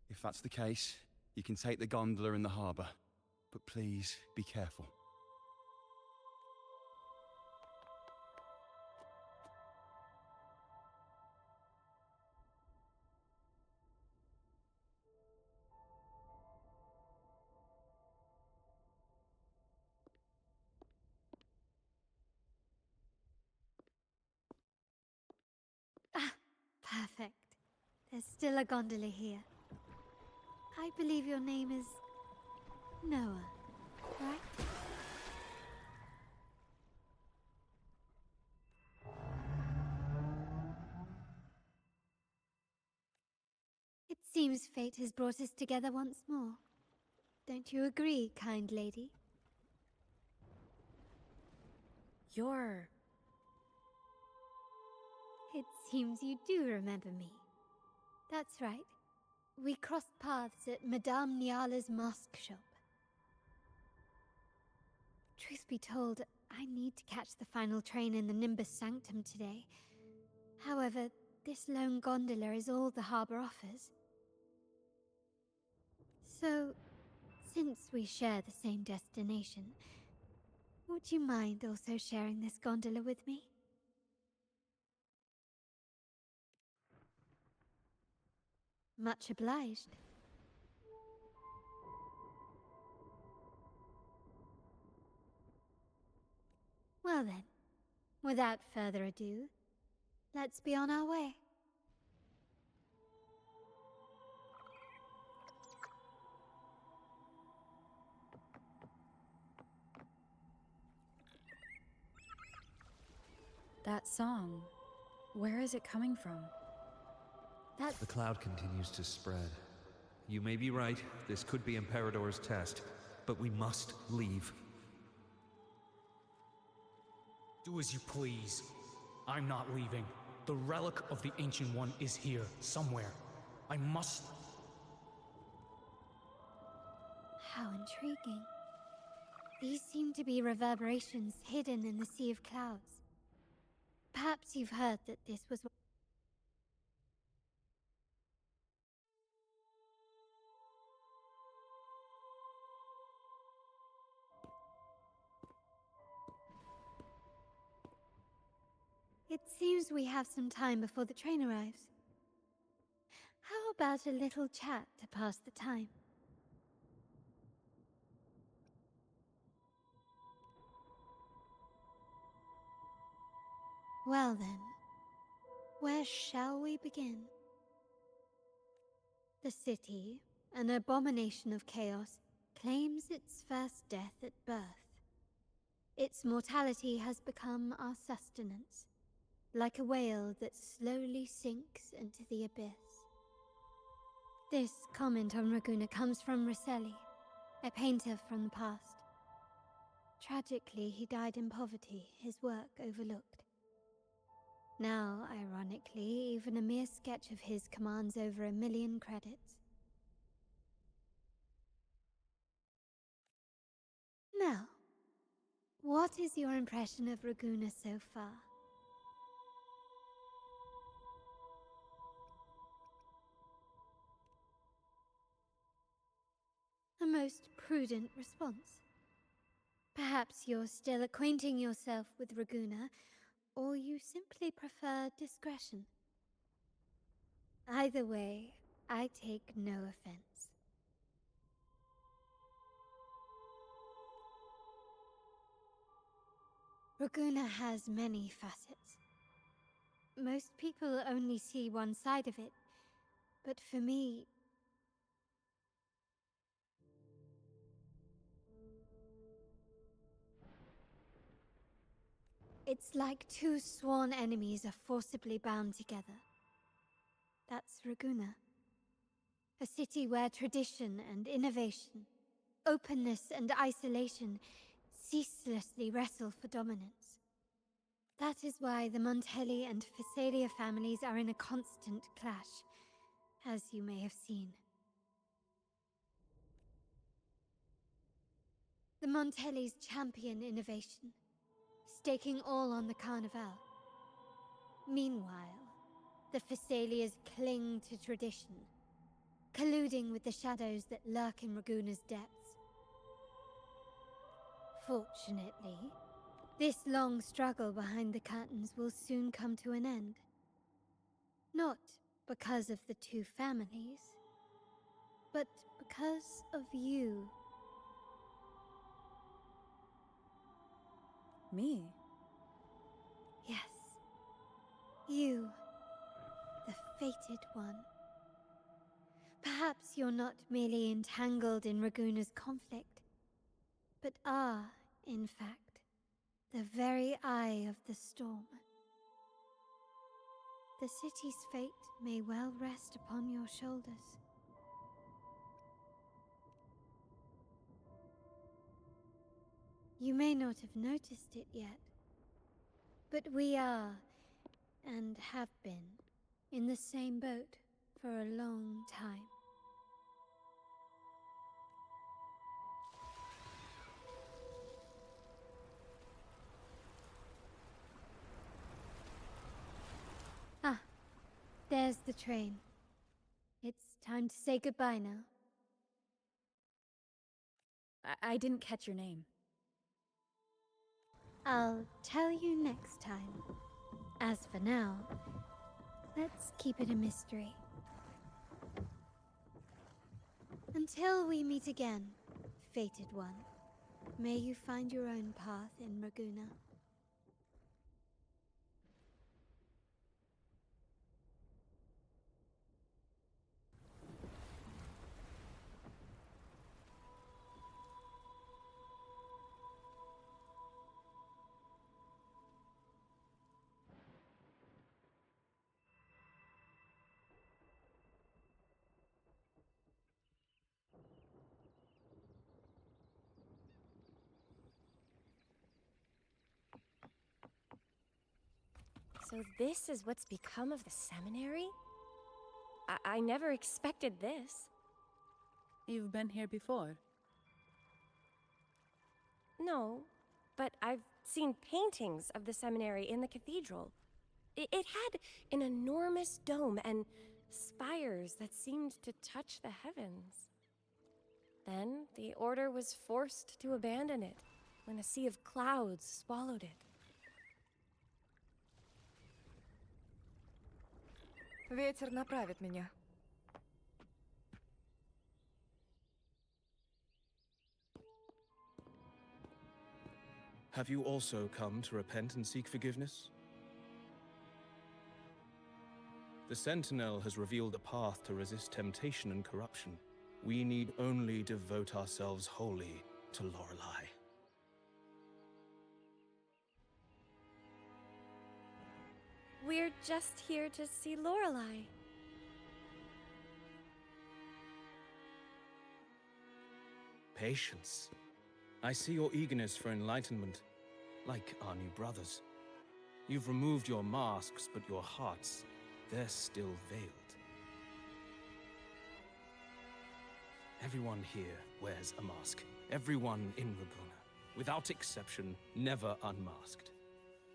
If that's the case, you can take the gondola in the harbour. But please, be careful. Perfect. There's still a gondola here. I believe your name is Noah, right? It seems fate has brought us together once more. Don't you agree, kind lady? It seems you do remember me. That's right. We crossed paths at Madame Niala's mask shop. Truth be told, I need to catch the final train in the Nimbus Sanctum today. However, this lone gondola is all the harbour offers. So, since we share the same destination, would you mind also sharing this gondola with me? Much obliged. Well then, without further ado, let's be on our way. That song, where is it coming from? The cloud continues to spread. You may be right, this could be Imperador's test, but we must leave. Do as you please. I'm not leaving. The relic of the Ancient One is here, somewhere. I must... How intriguing. These seem to be reverberations hidden in the sea of clouds. Perhaps you've heard that this was... It seems we have some time before the train arrives. How about a little chat to pass the time? Well then, where shall we begin? The city, an abomination of chaos, claims its first death at birth. Its mortality has become our sustenance, like a whale that slowly sinks into the abyss. This comment on Raguna comes from Rosselli, a painter from the past. Tragically, he died in poverty, his work overlooked. Now, ironically, even a mere sketch of his commands over 1 million credits. Now, what is your impression of Raguna so far? A most prudent response. Perhaps you're still acquainting yourself with Raguna, or you simply prefer discretion. Either way, I take no offense. Raguna has many facets. Most people only see one side of it, but for me, it's like two sworn enemies are forcibly bound together. That's Raguna. A city where tradition and innovation, openness and isolation ceaselessly wrestle for dominance. That is why the Montelli and Phasalia families are in a constant clash, as you may have seen. The Montellis champion innovation, staking all on the Carnival. Meanwhile, the Phasalias cling to tradition, colluding with the shadows that lurk in Raguna's depths. Fortunately, this long struggle behind the curtains will soon come to an end. Not because of the two families, but because of you. Me? Yes. You, the fated one. Perhaps you're not merely entangled in Raguna's conflict, but are, in fact, the very eye of the storm. The city's fate may well rest upon your shoulders. You may not have noticed it yet, but we are, and have been, in the same boat for a long time. Ah, there's the train. It's time to say goodbye now. I didn't catch your name. I'll tell you next time. As for now, let's keep it a mystery. Until we meet again, fated one, may you find your own path in Raguna. So this is what's become of the seminary? I never expected this. You've been here before? No, but I've seen paintings of the seminary in the cathedral. It had an enormous dome and spires that seemed to touch the heavens. Then the order was forced to abandon it when a sea of clouds swallowed it. Ветер направит меня. Have you also come to repent and seek forgiveness? The Sentinel has revealed a path to resist temptation and corruption. We need only devote ourselves wholly to Lorelei. We're just here to see Lorelei. Patience. I see your eagerness for enlightenment, like our new brothers. You've removed your masks, but your hearts, they're still veiled. Everyone here wears a mask. Everyone in Laguna, without exception, never unmasked.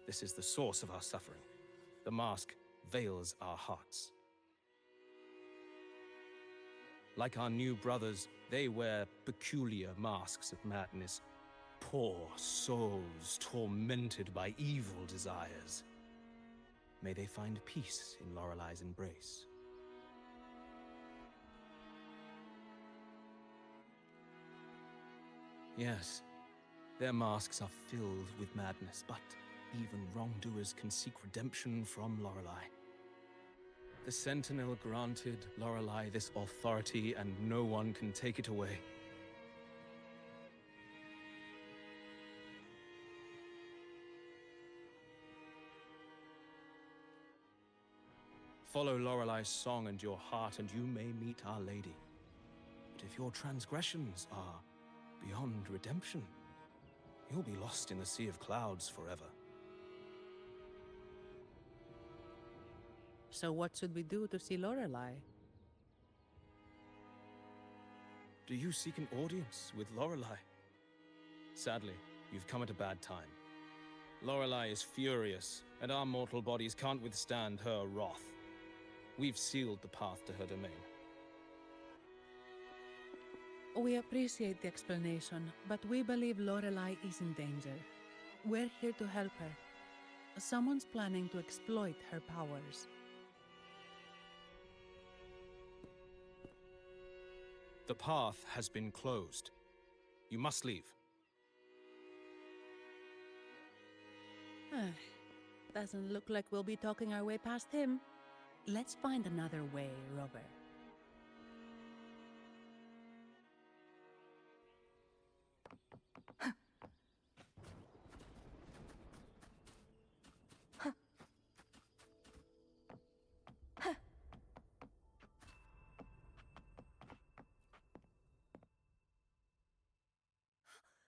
This is the source of our suffering. The mask veils our hearts. Like our new brothers, they wear peculiar masks of madness. Poor souls tormented by evil desires. May they find peace in Lorelei's embrace. Yes, their masks are filled with madness, but even wrongdoers can seek redemption from Lorelei. The Sentinel granted Lorelei this authority, and no one can take it away. Follow Lorelei's song and your heart, and you may meet Our Lady. But if your transgressions are beyond redemption, you'll be lost in the sea of clouds forever. So what should we do to see Lorelei? Do you seek an audience with Lorelei? Sadly, you've come at a bad time. Lorelei is furious, and our mortal bodies can't withstand her wrath. We've sealed the path to her domain. We appreciate the explanation, but we believe Lorelei is in danger. We're here to help her. Someone's planning to exploit her powers. The path has been closed. You must leave. Doesn't look like we'll be talking our way past him. Let's find another way, Robert.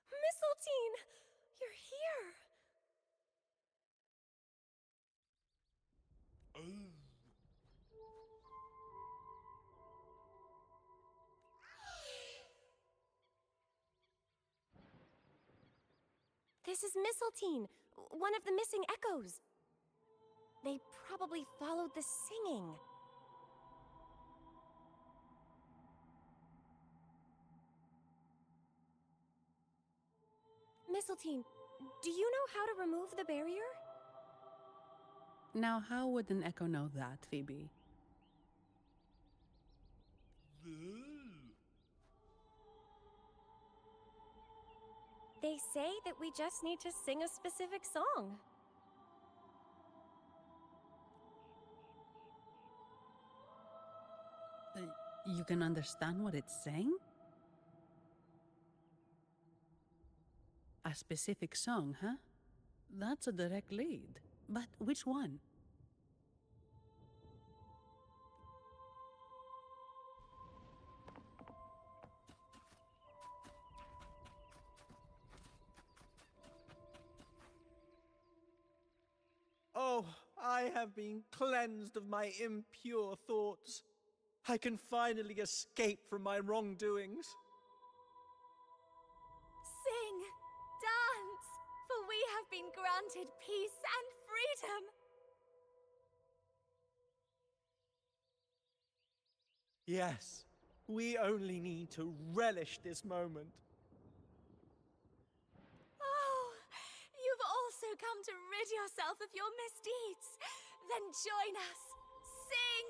Mistletoe! You're here! This is Mistletoe, one of the missing echoes. They probably followed the singing. Mistletoe, do you know how to remove the barrier? Now, how would an echo know that, Phoebe? They say that we just need to sing a specific song. You can understand what it's saying? A specific song, huh? That's a direct lead. But which one? Oh, I have been cleansed of my impure thoughts. I can finally escape from my wrongdoings. Sing, dance, for we have been granted peace and freedom. Yes, we only need to relish this moment. Oh, you've also come to rid yourself of your misdeeds. Then join us. Sing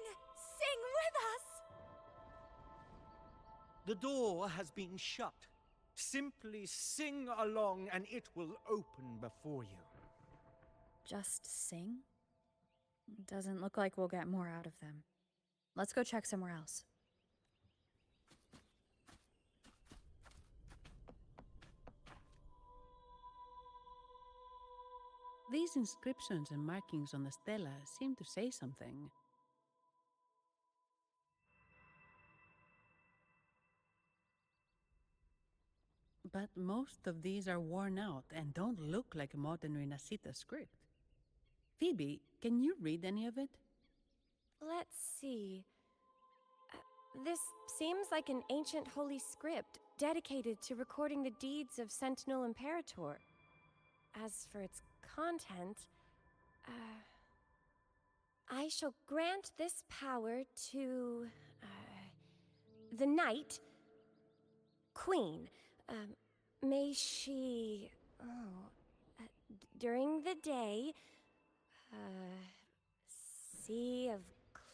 with us. The door has been shut. Simply sing along and it will open before you. Just sing? Doesn't look like we'll get more out of them. Let's go check somewhere else. These inscriptions and markings on the stela seem to say something. But most of these are worn out and don't look like a modern Renacita script. Phoebe, can you read any of it? Let's see. This seems like an ancient holy script dedicated to recording the deeds of Sentinel Imperator. As for its content, I shall grant this power to the Knight Queen. May she, during the day, sea of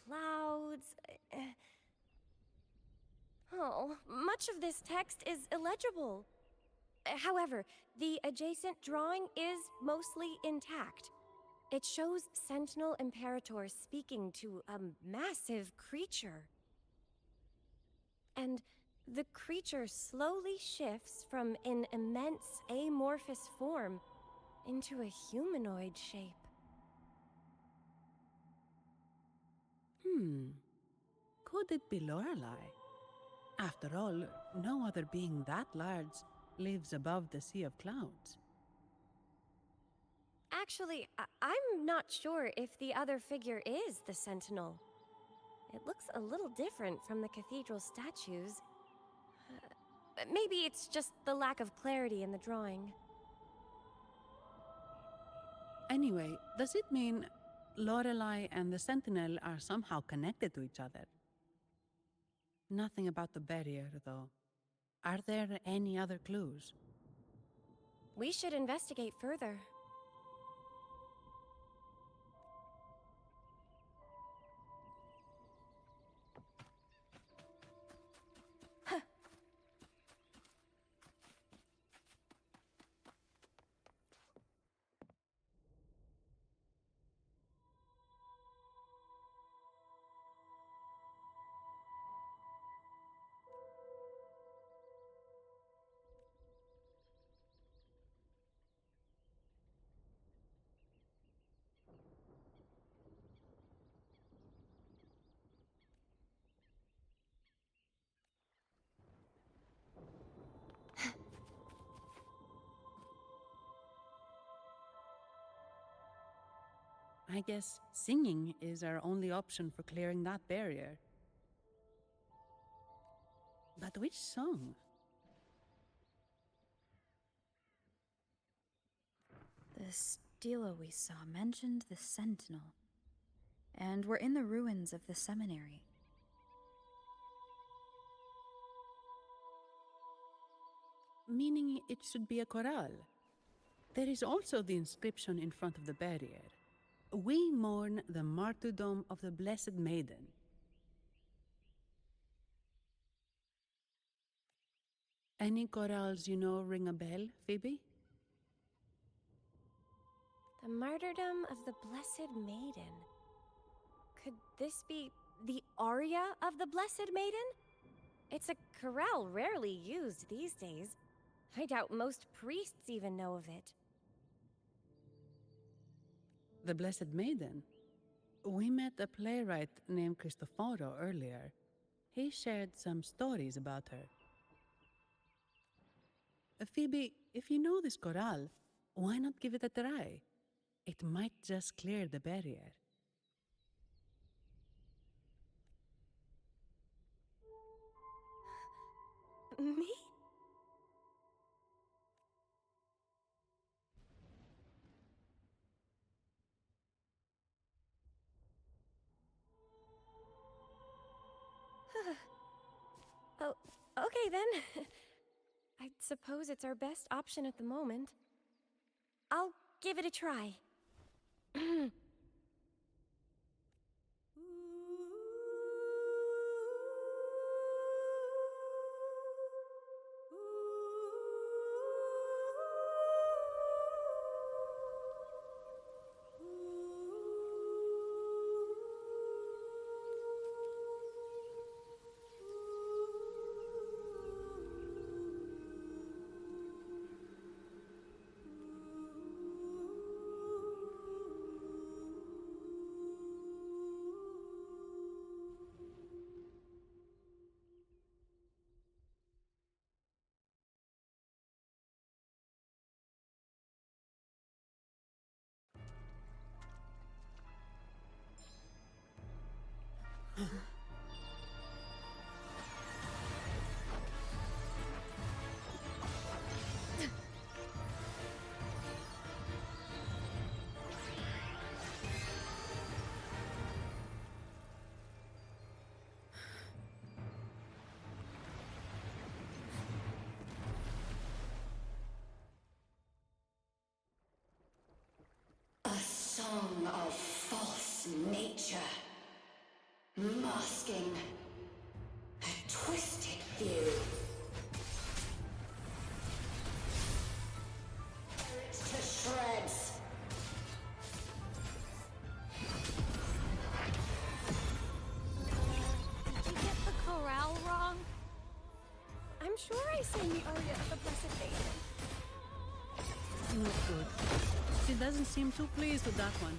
clouds. Much of this text is illegible. However, the adjacent drawing is mostly intact. It shows Sentinel Imperator speaking to a massive creature. And the creature slowly shifts from an immense amorphous form into a humanoid shape. Could it be Lorelei? After all, no other being that large lives above the sea of clouds. Actually, I'm not sure if the other figure is the Sentinel. It looks a little different from the cathedral statues. Maybe it's just the lack of clarity in the drawing. Anyway, does it mean Lorelei and the Sentinel are somehow connected to each other? Nothing about the barrier, though. Are there any other clues? We should investigate further. I guess singing is our only option for clearing that barrier. But which song? The stela we saw mentioned the Sentinel, and we're in the ruins of the seminary. Meaning it should be a chorale. There is also the inscription in front of the barrier. We mourn the martyrdom of the Blessed Maiden. Any chorales you know ring a bell, Phoebe? The martyrdom of the Blessed Maiden. Could this be the aria of the Blessed Maiden? It's a chorale rarely used these days. I doubt most priests even know of it. The Blessed Maiden? We met a playwright named Cristoforo earlier. He shared some stories about her. Phoebe, if you know this chorale, why not give it a try? It might just clear the barrier. Me? Oh, okay then. I suppose it's our best option at the moment. I'll give it a try. A song of false nature, masking a twisted view. Tear it to shreds. Did you get the chorale wrong? I'm sure I sang the aria of the Blessed Maiden. Not good. She doesn't seem too pleased with that one.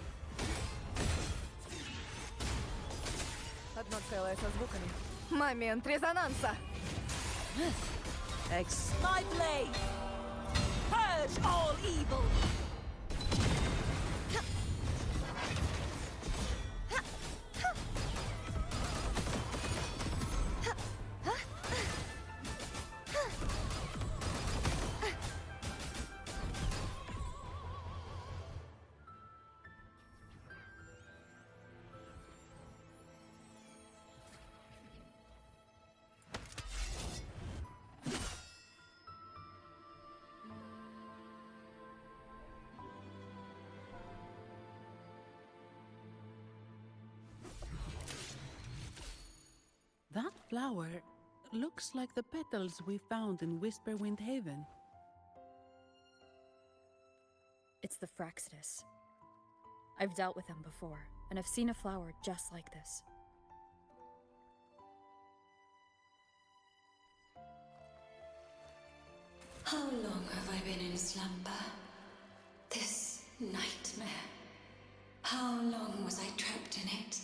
Одно целое со звуками. Момент резонанса. My blade! Purge all evil! That flower looks like the petals we found in Whisperwind Haven. It's the Fraxidus. I've dealt with them before, and I've seen a flower just like this. How long have I been in slumber? This nightmare. How long was I trapped in it?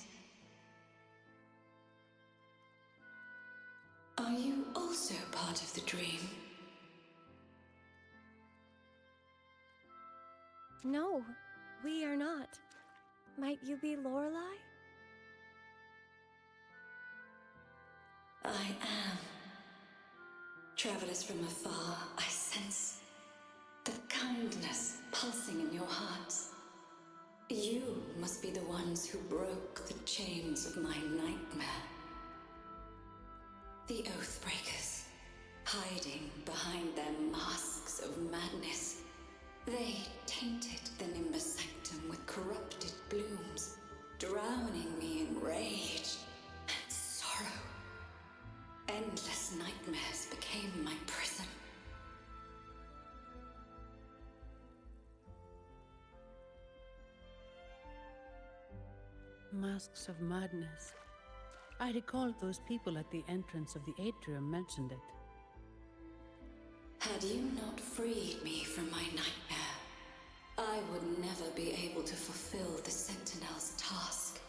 Are you also part of the dream? No, we are not. Might you be Lorelei? I am. Travelers from afar, I sense the kindness pulsing in your hearts. You must be the ones who broke the chains of my nightmare. The Oathbreakers, hiding behind their masks of madness. They tainted the Nimbus Sanctum with corrupted blooms, drowning me in rage and sorrow. Endless nightmares became my prison. Masks of madness. I recall those people at the entrance of the atrium mentioned it. Had you not freed me from my nightmare, I would never be able to fulfill the Sentinel's task.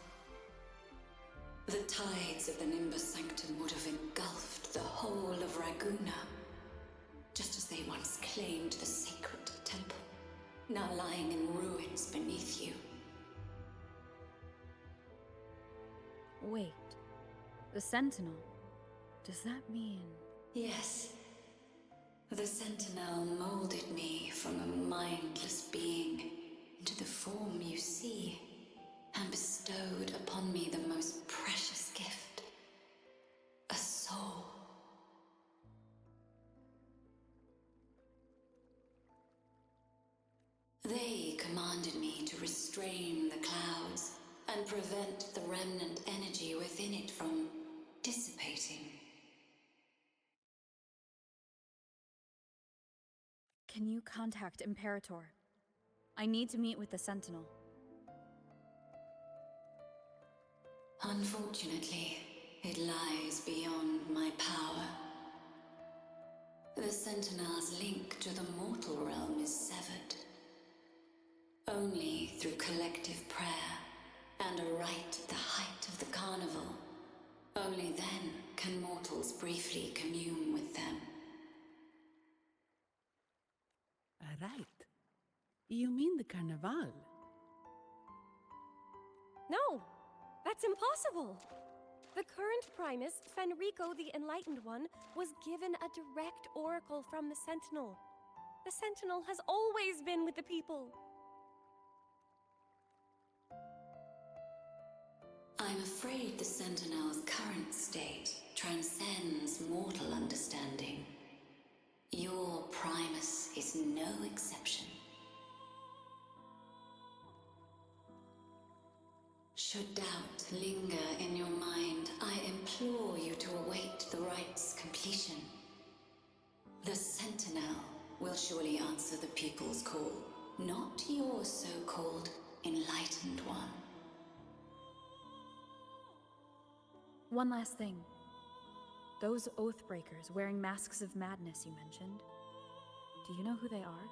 The tides of the Nimbus Sanctum would have engulfed the whole of Raguna, just as they once claimed the sacred temple. now lying in ruins beneath you. Wait. The Sentinel. Does that mean... Yes. The Sentinel molded me from a mindless being into the form you see, and bestowed upon me the most precious gift, a soul. They commanded me to restrain the clouds and prevent the remnant energy within it from dissipating. Can you contact Imperator? I need to meet with the Sentinel. Unfortunately, it lies beyond my power. The Sentinel's link to the mortal realm is severed. Only through collective prayer and a rite at the height of the carnival, only then can mortals briefly commune with them. A rite? You mean the carnival? No! That's impossible! The current Primus, Fenrico the Enlightened One, was given a direct oracle from the Sentinel. The Sentinel has always been with the people. I'm afraid the Sentinel's current state transcends mortal understanding. Your Primus is no exception. Should doubt linger in your mind, I implore you to await the rite's completion. The Sentinel will surely answer the people's call, not your so-called Enlightened One. One last thing. Those Oathbreakers wearing masks of madness you mentioned, do you know who they are?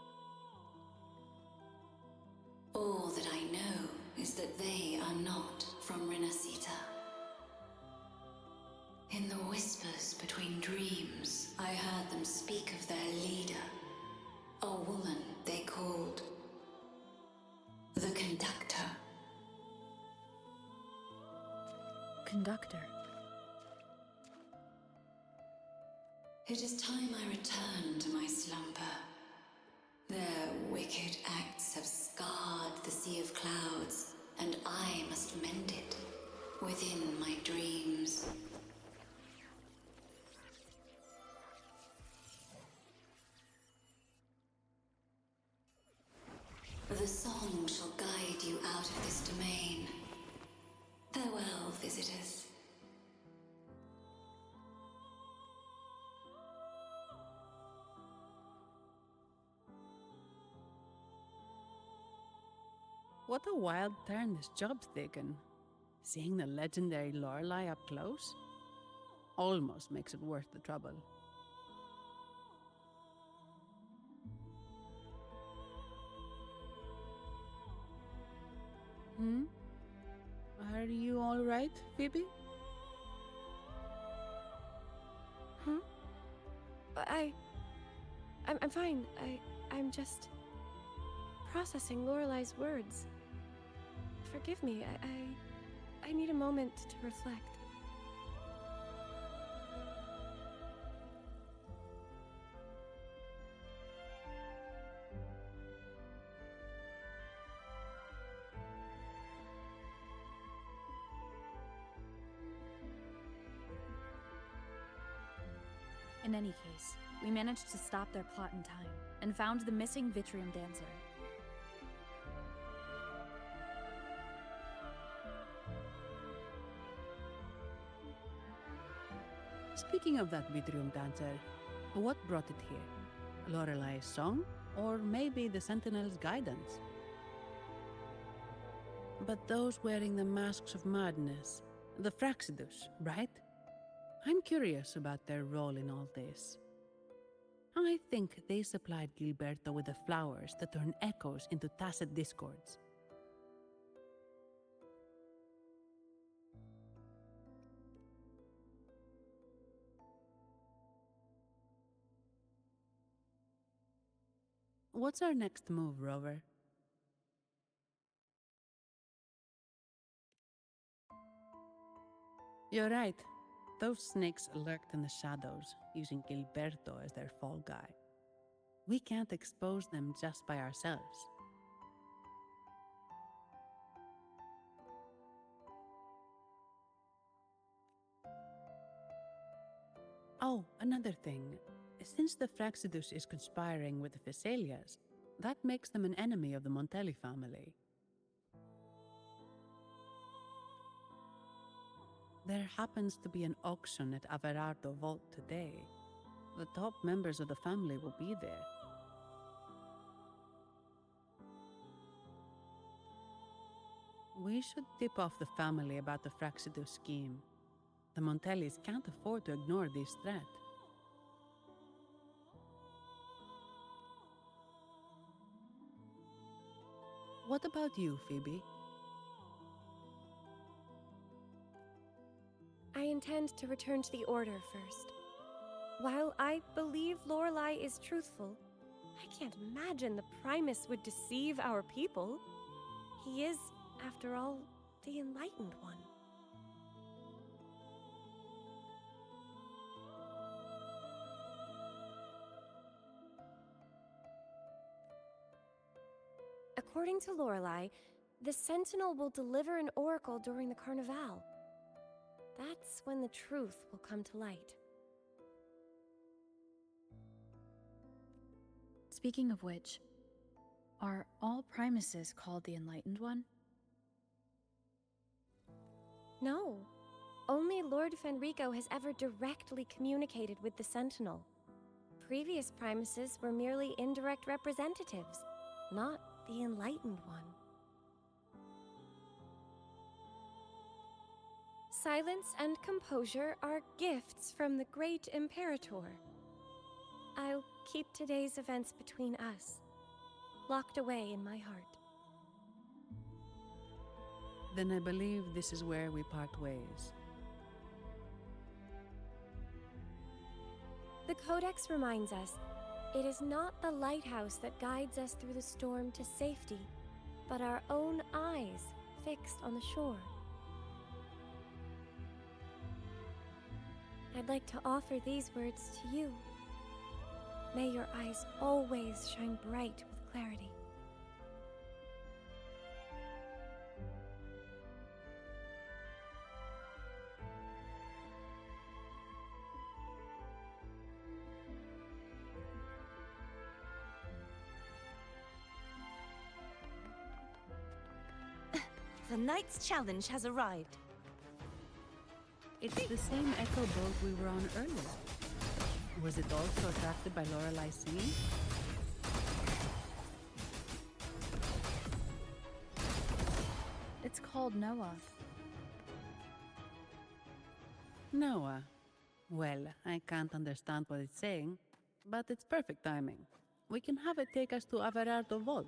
All that I know is that they are not from Renacita. In the whispers between dreams, I heard them speak of their leader, a woman they called the Conductor. Conductor? It is time I return to my slumber. Their wicked acts have scarred the sea of clouds, and I must mend it within my dreams. The song shall guide you out of this domain. Farewell, visitors. What a wild turn this job's taken. Seeing the legendary Lorelei up close almost makes it worth the trouble. Are you all right, Phoebe? I'm fine. I'm just processing Lorelei's words. Forgive me, I need a moment to reflect. In any case, we managed to stop their plot in time, and found the missing Vitrium dancer. Speaking of that Vitrium dancer, what brought it here? Lorelei's song? Or maybe the Sentinel's guidance? But those wearing the masks of madness, the Fraxidus, right? I'm curious about their role in all this. I think they supplied Gilberto with the flowers that turn echoes into tacit discords. What's our next move, Rover? You're right. Those snakes lurked in the shadows, using Gilberto as their fall guy. We can't expose them just by ourselves. Oh, another thing. Since the Fraxidus is conspiring with the Thessalias, that makes them an enemy of the Montelli family. There happens to be an auction at Averardo Vault today. The top members of the family will be there. We should tip off the family about the Fraxidus scheme. The Montellis can't afford to ignore this threat. What about you, Phoebe? I intend to return to the Order first. While I believe Lorelei is truthful, I can't imagine the Primus would deceive our people. He is, after all, the Enlightened One. According to Lorelei, the Sentinel will deliver an oracle during the Carnival. That's when the truth will come to light. Speaking of which, are all Primuses called the Enlightened One? No. Only Lord Fenrico has ever directly communicated with the Sentinel. Previous Primuses were merely indirect representatives, not the Enlightened One. Silence and composure are gifts from the great Imperator. I'll keep today's events between us, locked away in my heart. Then I believe this is where we part ways. The Codex reminds us, it is not the lighthouse that guides us through the storm to safety, but our own eyes fixed on the shore. I'd like to offer these words to you. May your eyes always shine bright with clarity. The Knight's Challenge has arrived. It's the same echo boat we were on earlier. Was it also attracted by Lorelei singing? It's called Noah. Noah. Well, I can't understand what it's saying, but it's perfect timing. We can have it take us to Averardo Vault.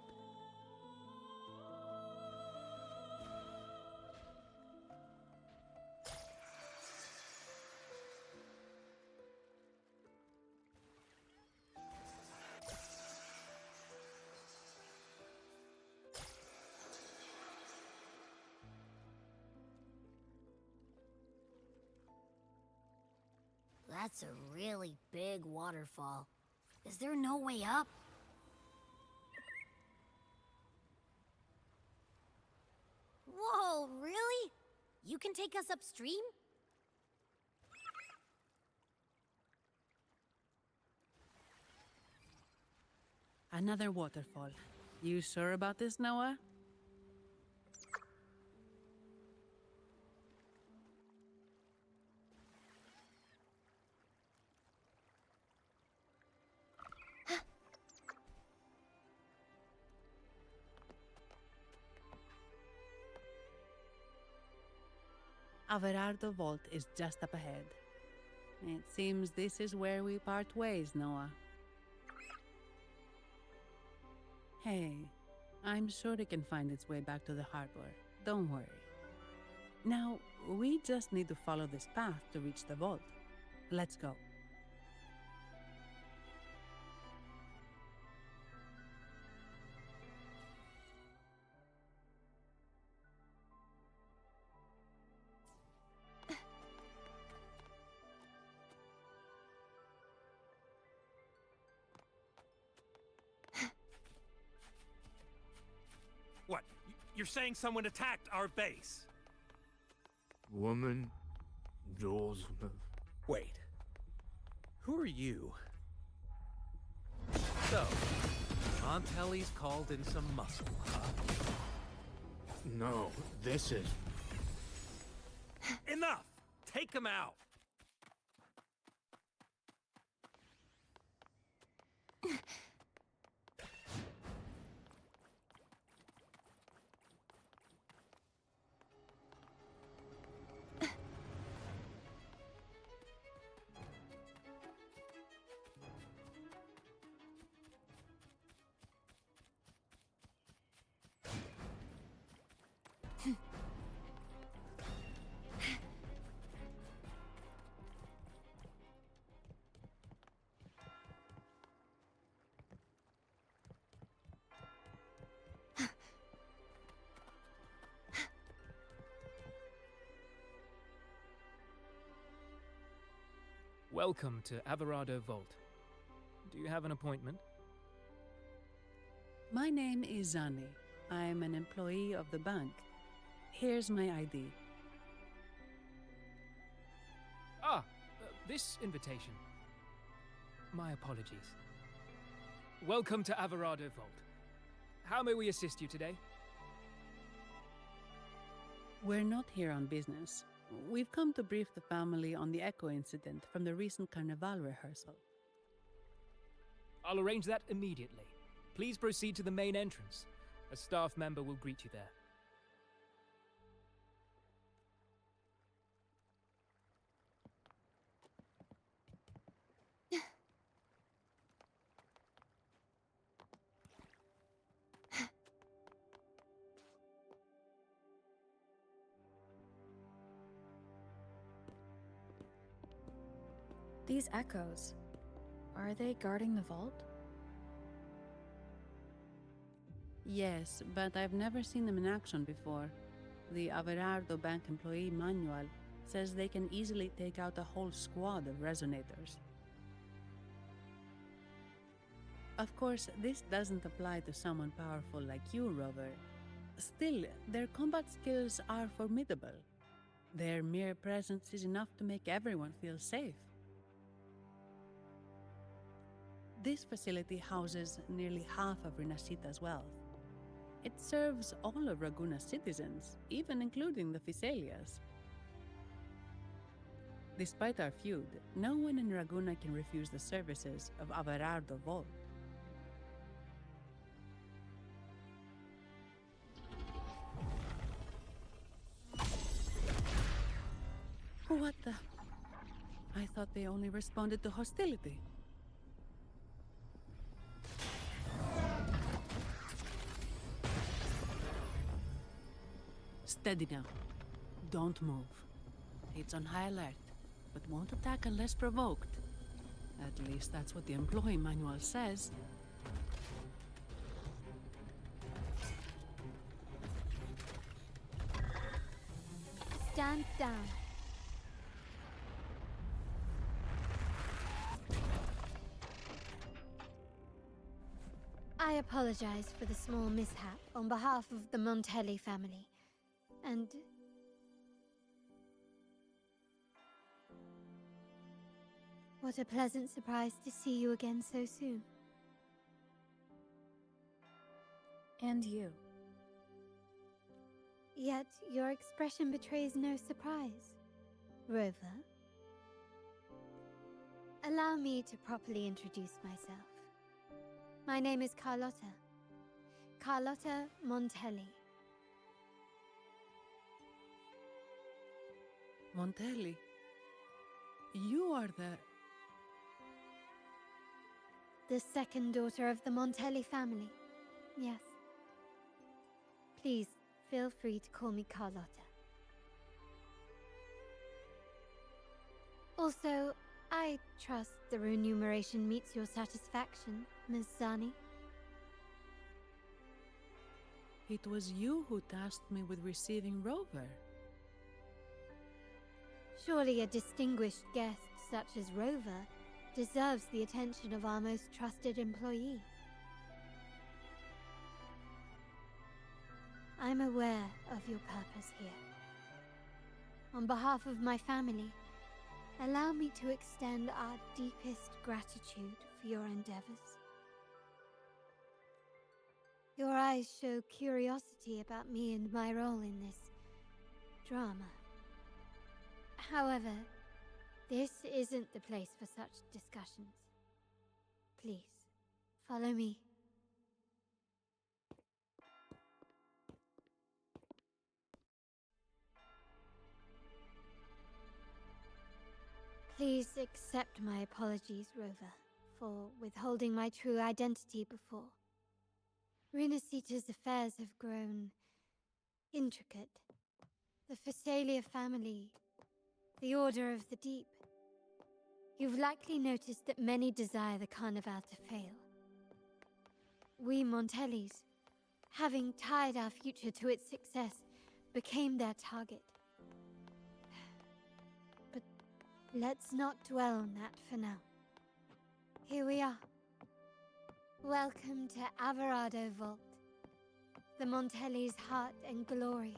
That's a really big waterfall. Is there no way up? Whoa, really? You can take us upstream? Another waterfall. You sure about this, Noah? Averardo Vault is just up ahead. It seems this is where we part ways, Noah. Hey, I'm sure it can find its way back to the harbor. Don't worry. Now, we just need to follow this path to reach the vault. Let's go. You're saying someone attacked our base. Woman, Jules. Wait. Who are you? So, Montelli's called in some muscle, huh? No, this is... Enough! Take him out! Welcome to Averado Vault. Do you have an appointment? My name is Zani. I'm an employee of the bank. Here's my ID. This invitation. My apologies. Welcome to Averado Vault. How may we assist you today? We're not here on business. We've come to brief the family on the Echo incident from the recent Carnival rehearsal. I'll arrange that immediately. Please proceed to the main entrance. A staff member will greet you there. These echoes, are they guarding the vault? Yes, but I've never seen them in action before. The Averardo Bank employee manual says they can easily take out a whole squad of resonators. Of course, this doesn't apply to someone powerful like you, Rover. Still, their combat skills are formidable. Their mere presence is enough to make everyone feel safe. This facility houses nearly half of Rinascita's wealth. It serves all of Raguna's citizens, even including the Physaelias. Despite our feud, no one in Raguna can refuse the services of Averardo Vault. What the? I thought they only responded to hostility. Steady now. Don't move. It's on high alert, but won't attack unless provoked. At least that's what the employee manual says. Stand down. I apologize for the small mishap on behalf of the Montelli family. And what a pleasant surprise to see you again so soon. And you. Yet your expression betrays no surprise, Rover. Allow me to properly introduce myself. My name is Carlotta. Carlotta Montelli. Montelli, you are the second daughter of the Montelli family. Yes. Please, feel free to call me Carlotta. Also, I trust the remuneration meets your satisfaction, Ms. Zani. It was you who tasked me with receiving Rover. Surely a distinguished guest such as Rover deserves the attention of our most trusted employee. I'm aware of your purpose here. On behalf of my family, allow me to extend our deepest gratitude for your endeavors. Your eyes show curiosity about me and my role in this drama. However, this isn't the place for such discussions. Please, follow me. Please accept my apologies, Rover, for withholding my true identity before. Rinasita's affairs have grown intricate. The Phasalia family, the Order of the Deep. You've likely noticed that many desire the Carnival to fail. We Montellis, having tied our future to its success, became their target. But let's not dwell on that for now. Here we are. Welcome to Averado Vault, the Montellis' heart and glory.